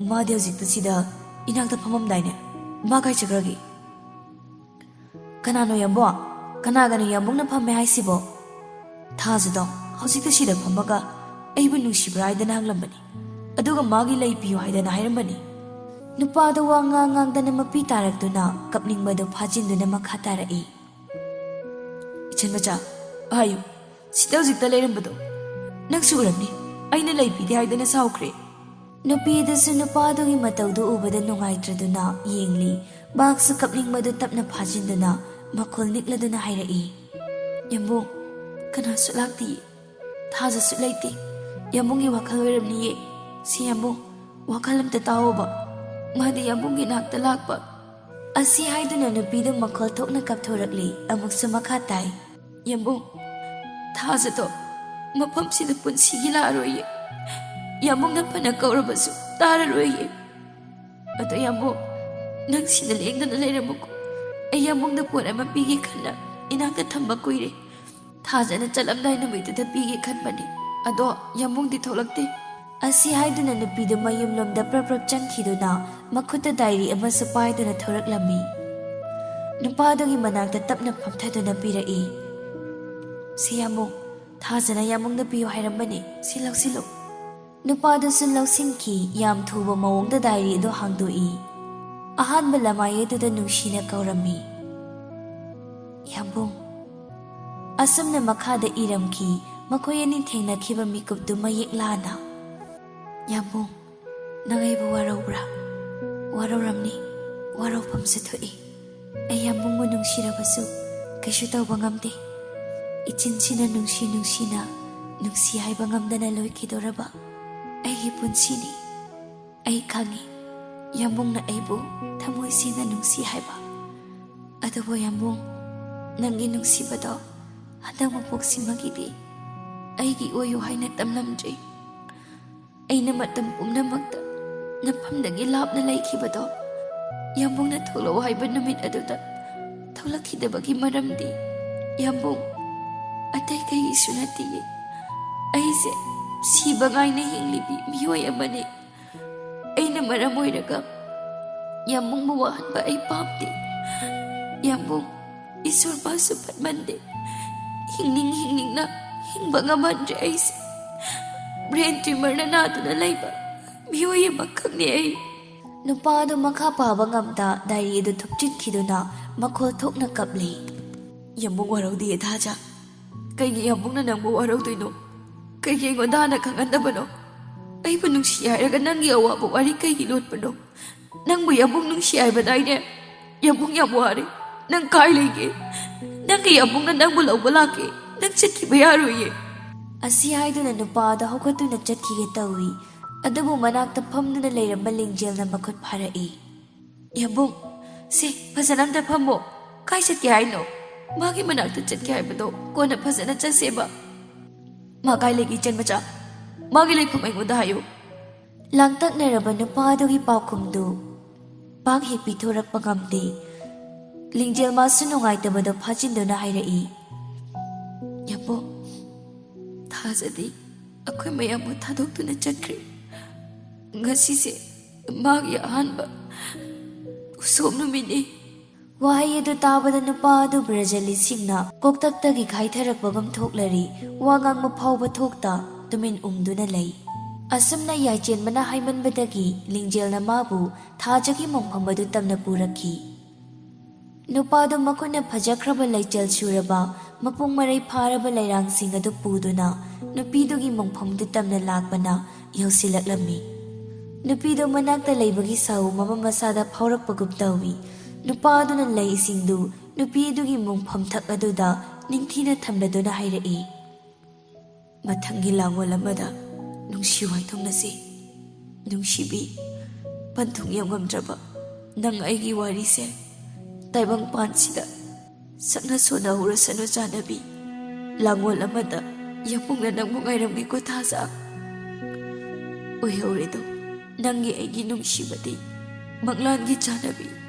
"ꯃꯥꯗꯤ ꯍꯧꯖꯤꯛꯇ ꯁꯤꯗ ꯏꯅꯥꯛꯇ ꯐꯝꯃꯝꯗꯥꯏꯅꯦ, ꯃꯥ ꯀꯥꯏ ꯆꯠꯈ꯭ꯔꯒꯦ?" "ꯀꯅꯥꯅꯣ ꯌꯥꯝꯕꯣ? ꯀꯅꯥꯒꯅꯣ ꯌꯥꯝꯕꯨꯡꯅ ꯐꯝꯃꯦ ꯍꯥꯏꯁꯤꯕꯣ?" "ꯊꯥꯖꯗꯣ ꯍꯧꯖꯤꯛꯇ ꯁꯤꯗ ꯐꯝꯃꯒ ꯑꯩꯕꯨ ꯅꯨꯡꯁꯤꯕ꯭ꯔꯥ ꯍꯥꯏꯗꯅ ꯍꯪꯂꯝꯕꯅꯤ, ꯑꯗꯨꯒ ꯃꯥꯒꯤ ꯂꯩ ꯄꯤꯌꯨ ꯍꯥꯏꯗꯅ ꯍꯥꯏꯔꯝꯕꯅꯤ." ꯅꯨꯄꯥꯗ ꯋꯥ ꯉꯥꯡꯗꯅ ꯃꯄꯤ ꯇꯥꯔꯛꯇꯨꯅ ꯀꯞꯅꯤꯡꯕꯗꯨ ꯐꯥꯖꯤꯟꯗꯨꯅ ꯃꯈꯥ ꯇꯥꯔꯛꯏ, "ꯏꯆꯟ ꯃꯆꯥ, ꯍꯥꯏꯌꯨ, ꯁꯤꯗ ꯍꯧꯖꯤꯛꯇ ꯂꯩꯔꯝꯕꯗꯣ ꯅꯪꯁꯨ ꯎꯔꯝꯅꯤ, ꯑꯩꯅ ꯂꯩ ꯄꯤꯗꯦ ꯍꯥꯏꯗꯅ ꯁꯥꯎꯈ꯭ꯔꯦ." ꯅꯨꯄꯤꯗꯨꯁꯨ ꯅꯨꯄꯥꯗꯨꯒꯤ ꯃꯇꯧꯗꯨ ꯎꯕꯗ ꯅꯨꯡꯉꯥꯏꯇ꯭ꯔꯗꯨꯅ ꯌꯦꯡꯂꯤ꯫ ꯃꯍꯥꯛꯁꯨ ꯀꯞꯅꯤꯡꯕꯗꯨ ꯇꯞꯅ ꯐꯥꯖꯤꯟꯗꯨꯅ ꯃꯈꯣꯜ ꯅꯤꯛꯂꯗꯨꯅ ꯍꯥꯏꯔꯛꯏ, "ꯌꯥꯝꯕꯨꯡ, ꯀꯅꯥꯁꯨ ꯂꯥꯛꯇꯤꯌꯦ, ꯊꯥꯖꯁꯨ ꯂꯩꯇꯦ꯫ ꯌꯥꯝꯕꯨꯡꯒꯤ ꯋꯥꯈꯜ ꯑꯣꯏꯔꯝꯅꯤꯌꯦ ꯁꯤ꯫ ꯌꯥꯝꯕꯨꯡ, ꯋꯥꯈꯜ ꯑꯝꯇ ꯇꯥꯎꯑꯣꯕ, ꯃꯥꯗꯤ ꯌꯥꯝꯕꯨꯡꯒꯤ ꯅꯥꯛꯇ ꯂꯥꯛꯄ." ꯑꯁꯤ ꯍꯥꯏꯗꯨꯅ ꯅꯨꯄꯤꯗꯨ ꯃꯈꯣꯜ ꯊꯣꯛꯅ ꯀꯞꯊꯣꯔꯛꯂꯤ꯫ ꯑꯃꯨꯛꯁꯨ ꯃꯈꯥ ꯇꯥꯏ, "ꯌꯥꯝꯕꯨꯡ, ꯊꯥꯖꯗꯣ ꯃꯐꯝꯁꯤꯗ ꯄꯨꯟꯁꯤꯒꯤ ꯂꯥꯛꯑꯔꯣꯏꯌꯦ꯫ ꯌꯥꯝꯕꯨꯡꯅ ꯐꯅ ꯀꯧꯔꯕꯁꯨ ꯇꯥꯔꯔꯣꯏꯌꯦ꯫ ꯑꯗꯣ ꯌꯥꯝꯕꯨꯡ, ꯅꯪ ꯁꯤꯗ ꯂꯦꯡꯗꯅ ꯂꯩꯔꯝꯃꯨꯀꯣ, ꯑꯩ ꯌꯥꯝꯕꯨꯡꯗ ꯄꯣꯠ ꯑꯃ ꯄꯤꯒꯦ ꯈꯟꯅ ꯏꯅꯥꯛꯇ ꯊꯝꯕ ꯀꯨꯏꯔꯦ꯫ ꯊꯥꯖꯅ ꯆꯠꯂꯝꯗꯥꯏ ꯅꯨꯃꯤꯠꯇꯨꯗ ꯄꯤꯒꯦ ꯈꯟꯕꯅꯤ, ꯑꯗꯣ ꯌꯥꯝꯕꯨꯡꯗꯤ ꯊꯣꯛꯂꯛꯇꯦ." ꯑꯁꯤ ꯍꯥꯏꯗꯨꯅ ꯅꯨꯄꯤꯗꯨ ꯃꯌꯨꯝꯂꯣꯝꯗ ꯄ꯭ꯔꯞ ꯆꯪꯈꯤꯗꯨꯅ ꯃꯈꯨꯠꯇ ꯗꯥꯏꯔꯤ ꯑꯃꯁꯨ ꯄꯥꯏꯗꯨꯅ ꯊꯣꯔꯛꯂꯝꯃꯤ꯫ ꯅꯨꯄꯥꯗꯨꯒꯤ ꯃꯅꯥꯛꯇ ꯇꯞꯅ ꯐꯝꯊꯗꯨꯅ ꯄꯤꯔꯛꯏ, "ꯁꯤ ꯌꯥꯝꯕꯨꯡ, ꯊꯥꯖꯅ ꯌꯥꯝꯕꯨꯡꯗ ꯄꯤꯌꯨ ꯍꯥꯏꯔꯝꯕꯅꯤ, ꯁꯤ ꯂꯧꯁꯤꯜꯂꯨ." ꯅꯨꯄꯥꯗꯨꯁꯨ ꯂꯧꯁꯤꯟꯈꯤ꯫ ꯌꯥꯝ ꯊꯨꯕ ꯃꯑꯣꯡꯗ ꯗꯥꯏꯔꯤ ꯑꯗꯨ ꯍꯥꯡꯗꯣꯛꯏ꯫ ꯑꯍꯥꯟꯕ ꯂꯃꯥꯏ ꯑꯗꯨꯗ ꯅꯨꯡꯁꯤꯅ ꯀꯧꯔꯝꯃꯤ, "ꯌꯥꯝꯕꯨꯡ." ꯑꯁꯨꯝꯅ ꯃꯈꯥꯗ ꯏꯔꯝꯈꯤ꯫ ꯃꯈꯣꯏ ꯑꯅꯤ ꯊꯦꯡꯅꯈꯤꯕ ꯃꯤꯀꯨꯞꯇꯨ ꯃꯌꯦꯛ ꯂꯥꯅ, "ꯌꯥꯝꯕꯨꯡ, ꯅꯪ ꯑꯩꯕꯨ ꯋꯥꯔꯧꯕ꯭ꯔꯥ? ꯋꯥꯔꯧꯔꯝꯅꯤ, ꯋꯥꯔꯧꯐꯝꯁꯨ ꯊꯣꯛꯏ꯫ ꯑꯩ ꯌꯥꯝꯕꯨꯡꯕꯨ ꯅꯨꯡꯁꯤꯔꯕꯁꯨ ꯀꯩꯁꯨ ꯇꯧꯕ ꯉꯝꯗꯦ꯫ ꯏꯆꯤꯟꯁꯤꯅ ꯅꯨꯡꯁꯤꯅ ꯅꯨꯡꯁꯤ ꯍꯥꯏꯕ ꯉꯝꯗꯅ ꯂꯣꯏꯈꯤꯗꯣꯔꯕ ꯑꯩꯒꯤ ꯄꯨꯟꯁꯤꯅꯤ꯫ ꯑꯩ ꯈꯪꯉꯤ ꯌꯥꯝꯕꯨꯡꯅ ꯑꯩꯕꯨ ꯊꯃꯣꯏ ꯁꯦꯡꯅ ꯅꯨꯡꯁꯤ ꯍꯥꯏꯕ꯫ ꯑꯗꯨꯕꯨ ꯌꯥꯝꯕꯨꯡ, ꯅꯪꯒꯤ ꯅꯨꯡꯁꯤꯕꯗꯣ ꯍꯟꯗꯛ ꯃꯄꯣꯛꯁꯤꯃꯒꯤꯗꯤ ꯑꯩꯒꯤ ꯑꯣꯏꯌꯨ ꯍꯥꯏꯅ ꯇꯝꯂꯝꯗ꯭ꯔꯤ꯫ ꯑꯩꯅ ꯃꯇꯝ ꯄꯨꯝꯅꯃꯛꯇ ꯅꯐꯝꯗꯒꯤ ꯂꯥꯞꯅ ꯂꯩꯈꯤꯕꯗꯣ ꯌꯥꯝꯕꯨꯡꯅ ꯊꯣꯛꯂꯛꯎ ꯍꯥꯏꯕ ꯅꯨꯃꯤꯠ ꯑꯗꯨꯗ ꯊꯣꯛꯂꯛꯈꯤꯗꯕꯒꯤ ꯃꯔꯝꯗꯤ ꯌꯥꯝꯕꯨꯡ, ꯑꯇꯩ ꯀꯩꯒꯤꯁꯨ ꯅꯠꯇꯤꯌꯦ, ꯑꯩꯁꯦ ꯁꯤꯕ ꯉꯥꯏꯅ ꯍꯤꯡꯂꯤꯕꯤ ꯃꯤꯑꯣꯏ ꯑꯃꯅꯤ꯫ ꯑꯩꯅ ꯃꯔꯝ ꯑꯣꯏꯔꯒ ꯌꯥꯝꯕꯨꯡꯕꯨ ꯋꯥꯍꯟꯕ ꯑꯩ ꯄꯥꯝꯗꯦ꯫ ꯌꯥꯝꯕꯨꯡ, ꯏꯁꯣꯔ ꯃꯥꯁꯨ ꯐꯠꯃꯟꯗꯦ, ꯍꯤꯡꯅꯤꯡꯅ ꯍꯤꯡꯕ ꯉꯝꯍꯟꯗ꯭ꯔꯦ ꯑꯩꯁꯦ꯫ ꯕ꯭ꯔꯦꯟ ꯇ꯭ꯌꯨꯃꯔꯅ ꯅꯥꯗꯨꯅ ꯂꯩꯕ ꯃꯤꯑꯣꯏ ꯑꯃꯈꯛꯅꯤ ꯑꯩ." ꯅꯨꯄꯥꯗꯨ ꯃꯈꯥ ꯄꯥꯕ ꯉꯝꯗ ꯗꯥꯏꯔꯤ ꯑꯗꯨ ꯊꯨꯞꯆꯤꯟꯈꯤꯗꯨꯅ ꯃꯈꯣꯜ ꯊꯣꯛꯅ ꯀꯞꯂꯤ, "ꯌꯥꯝꯕꯨꯡ ꯋꯥꯔꯧꯗꯤꯌꯦ ꯊꯥꯖ꯫ ꯀꯩꯒꯤ ꯌꯥꯝꯕꯨꯡꯅ ꯅꯪꯕꯨ ꯋꯥꯔꯧꯗꯣꯏꯅꯣ? ꯀꯩꯒꯤ ꯑꯩꯉꯣꯟꯗ ꯍꯥꯟꯅ ꯈꯪꯍꯟꯗꯕꯅꯣ? ꯑꯩꯕꯨ ꯅꯨꯡꯁꯤ ꯍꯥꯏꯔꯒ ꯅꯪꯒꯤ ꯑꯋꯥꯕ ꯋꯥꯔꯤ ꯀꯩꯒꯤ ꯂꯣꯠꯄꯅꯣ? ꯅꯪꯕꯨ ꯌꯥꯝꯕꯨꯡ ꯅꯨꯡꯁꯤ ꯍꯥꯏꯕꯗꯥꯏꯅꯦ? ꯌꯥꯝꯕꯨꯡ ꯌꯥꯝ ꯋꯥꯔꯦ, ꯅꯪ ꯀꯥꯏ ꯂꯩꯒꯦ? ꯅꯪꯒꯤ ꯌꯥꯝꯕꯨꯡꯅ ꯅꯪꯕꯨ ꯂꯧꯕ ꯂꯥꯛꯀꯦ, ꯅꯪ ꯆꯠꯈꯤꯕ ꯌꯥꯔꯣꯏꯌꯦ." ꯑꯁꯤ ꯍꯥꯏꯗꯨꯅ ꯅꯨꯄꯥꯗ ꯍꯧꯒꯠꯇꯨꯅ ꯆꯠꯈꯤꯒꯦ ꯇꯧꯏ꯫ ꯑꯗꯨꯕꯨ ꯃꯅꯥꯛꯇ ꯐꯝꯗꯨꯅ ꯂꯩꯔꯝꯕ ꯂꯤꯡꯖꯦꯜꯅ ꯃꯈꯨꯠ ꯐꯥꯔꯛꯏ, "ꯌꯥꯝꯕꯨꯡ, ꯁꯦ ꯐꯖꯅ ꯑꯝꯇ ꯐꯝꯃꯣ꯫ ꯀꯥꯏ ꯆꯠꯀꯦ ꯍꯥꯏꯅꯣ? ꯃꯥꯒꯤ ꯃꯅꯥꯛꯇ ꯆꯠꯀꯦ ꯍꯥꯏꯕꯗꯣ ꯀꯣꯟꯅ ꯐꯖꯅ ꯆꯠꯁꯦꯕ꯫ ꯃꯥ ꯀꯥꯏ ꯂꯩꯒꯦ ꯏꯆꯟ ꯃꯆꯥ? ꯃꯥꯒꯤ ꯂꯩꯐꯝ ꯑꯩꯉꯣꯟꯗ ꯍꯥꯏꯌꯨ." ꯂꯥꯡꯇꯛꯅꯔꯕ ꯅꯨꯄꯥꯗꯨꯒꯤ ꯄꯥꯎꯈꯨꯝꯗꯨ ꯄꯥꯛ ꯍꯦꯛ ꯄꯤꯊꯣꯔꯛꯄ ꯉꯝꯗꯦ꯫ ꯂꯤꯡꯖꯦꯜ ꯃꯥꯁꯨ ꯅꯨꯡꯉꯥꯏꯇꯕꯗꯣ ꯐꯥꯖꯤꯟꯗꯨꯅ ꯍꯥꯏꯔꯛꯏ, "ꯌꯥꯝꯕꯨꯡ, ꯊꯥꯖꯗꯤ ꯑꯩꯈꯣꯏ ꯃꯌꯥꯝꯕꯨ ꯊꯥꯗꯣꯛꯇꯨꯅ ꯆꯠꯈ꯭ꯔꯦ꯫ ꯉꯁꯤꯁꯦ ꯃꯥꯒꯤ ꯑꯍꯥꯟꯕ ꯎꯁꯣꯞ ꯅꯨꯃꯤꯠꯅꯤ꯫ ꯋꯥꯍꯩ ꯑꯗꯨ ꯇꯥꯕꯗ ꯅꯨꯄꯥ ꯑꯗꯨ ꯕ꯭ꯔꯖꯂꯤꯁꯤꯡꯅ ꯀꯣꯛꯇꯛꯇꯒꯤ ꯈꯥꯏꯊꯔꯛꯄꯒꯨꯝ ꯊꯣꯛꯂꯔꯤ ꯋꯥ ꯉꯥꯡꯕ ꯐꯥꯎꯕ ꯊꯣꯛꯇ ꯇꯨꯃꯤꯟ ꯎꯪꯗꯨꯅ ꯂꯩ꯫ ꯑꯁꯨꯝꯅ ꯌꯥꯏꯆꯦꯟꯕꯅ ꯍꯥꯏꯃꯟꯕꯗꯒꯤ ꯂꯤꯡꯖꯦꯜꯅ ꯃꯥꯕꯨ ꯊꯥꯖꯒꯤ ꯃꯣꯡꯐꯝ ꯑꯗꯨ ꯇꯝꯅ ꯄꯨꯔꯛꯈꯤ꯫ ꯅꯨꯄꯥꯗꯨ ꯃꯈꯨꯠꯅ ꯐꯖꯈ꯭ꯔꯕ ꯂꯩꯆꯜ ꯁꯨꯔꯕ ꯃꯄꯨꯡ ꯃꯔꯩ ꯐꯥꯔꯕ ꯂꯩꯔꯥꯡꯁꯤꯡ ꯑꯗꯨ ꯄꯨꯗꯨꯅ ꯅꯨꯄꯤꯗꯨꯒꯤ ꯃꯣꯡꯐꯝꯗꯨ ꯇꯝꯅ ꯂꯥꯛꯄꯅ ꯌꯧꯁꯤꯜꯂꯛꯂꯝꯃꯤ꯫ ꯅꯨꯄꯤꯗꯨ ꯃꯅꯥꯛꯇ ꯂꯩꯕꯒꯤ ꯁꯥꯎ ꯃꯃ ꯃꯁꯥꯗ ꯐꯥꯎꯔꯛꯄꯒꯨꯝ ꯇꯧꯏ꯫ ꯅꯨꯄꯥ ꯑꯗꯨꯅ ꯂꯩꯁꯤꯡꯗꯨ ꯅꯨꯄꯤ ꯑꯗꯨꯒꯤ ꯃꯣꯡꯐꯝꯊꯛ ꯑꯗꯨꯗ ꯅꯤꯡꯊꯤꯅ ꯊꯝꯂꯗꯨꯅ ꯍꯥꯏꯔꯛꯏ꯫ ꯃꯊꯪꯒꯤ ꯂꯥꯡꯒꯣꯜ ꯑꯃꯗ ꯅꯨꯡꯁꯤ ꯋꯥꯏꯊꯣꯡꯅꯁꯤ꯫ ꯅꯨꯡꯁꯤꯕꯤ, ꯄꯟꯊꯨꯡ ꯌꯧꯉꯝꯗ꯭ꯔꯕ ꯅꯪ ꯑꯩꯒꯤ ꯋꯥꯔꯤꯁꯦ ꯇꯥꯏꯕꯪꯄꯥꯟꯁꯤꯗ ꯁꯛꯅ ꯁꯣꯟꯅꯍꯧꯔꯁꯅꯨ ꯆꯥꯟꯅꯕꯤ꯫ ꯂꯥꯡꯒꯣꯜ ꯑꯃꯗ ꯌꯥꯄꯨꯡꯅ ꯅꯪꯕꯨ ꯉꯥꯏꯔꯝꯒꯦꯀꯣ ꯊꯥꯖ꯫ ꯑꯣꯏꯍꯧꯔꯦꯗꯣ ꯅꯪꯒꯤ ꯑꯩꯒꯤ ꯅꯨꯡꯁꯤꯕꯗꯤ ꯃꯪꯂꯥꯟꯒꯤ ꯆꯥꯟꯅꯕꯤ꯫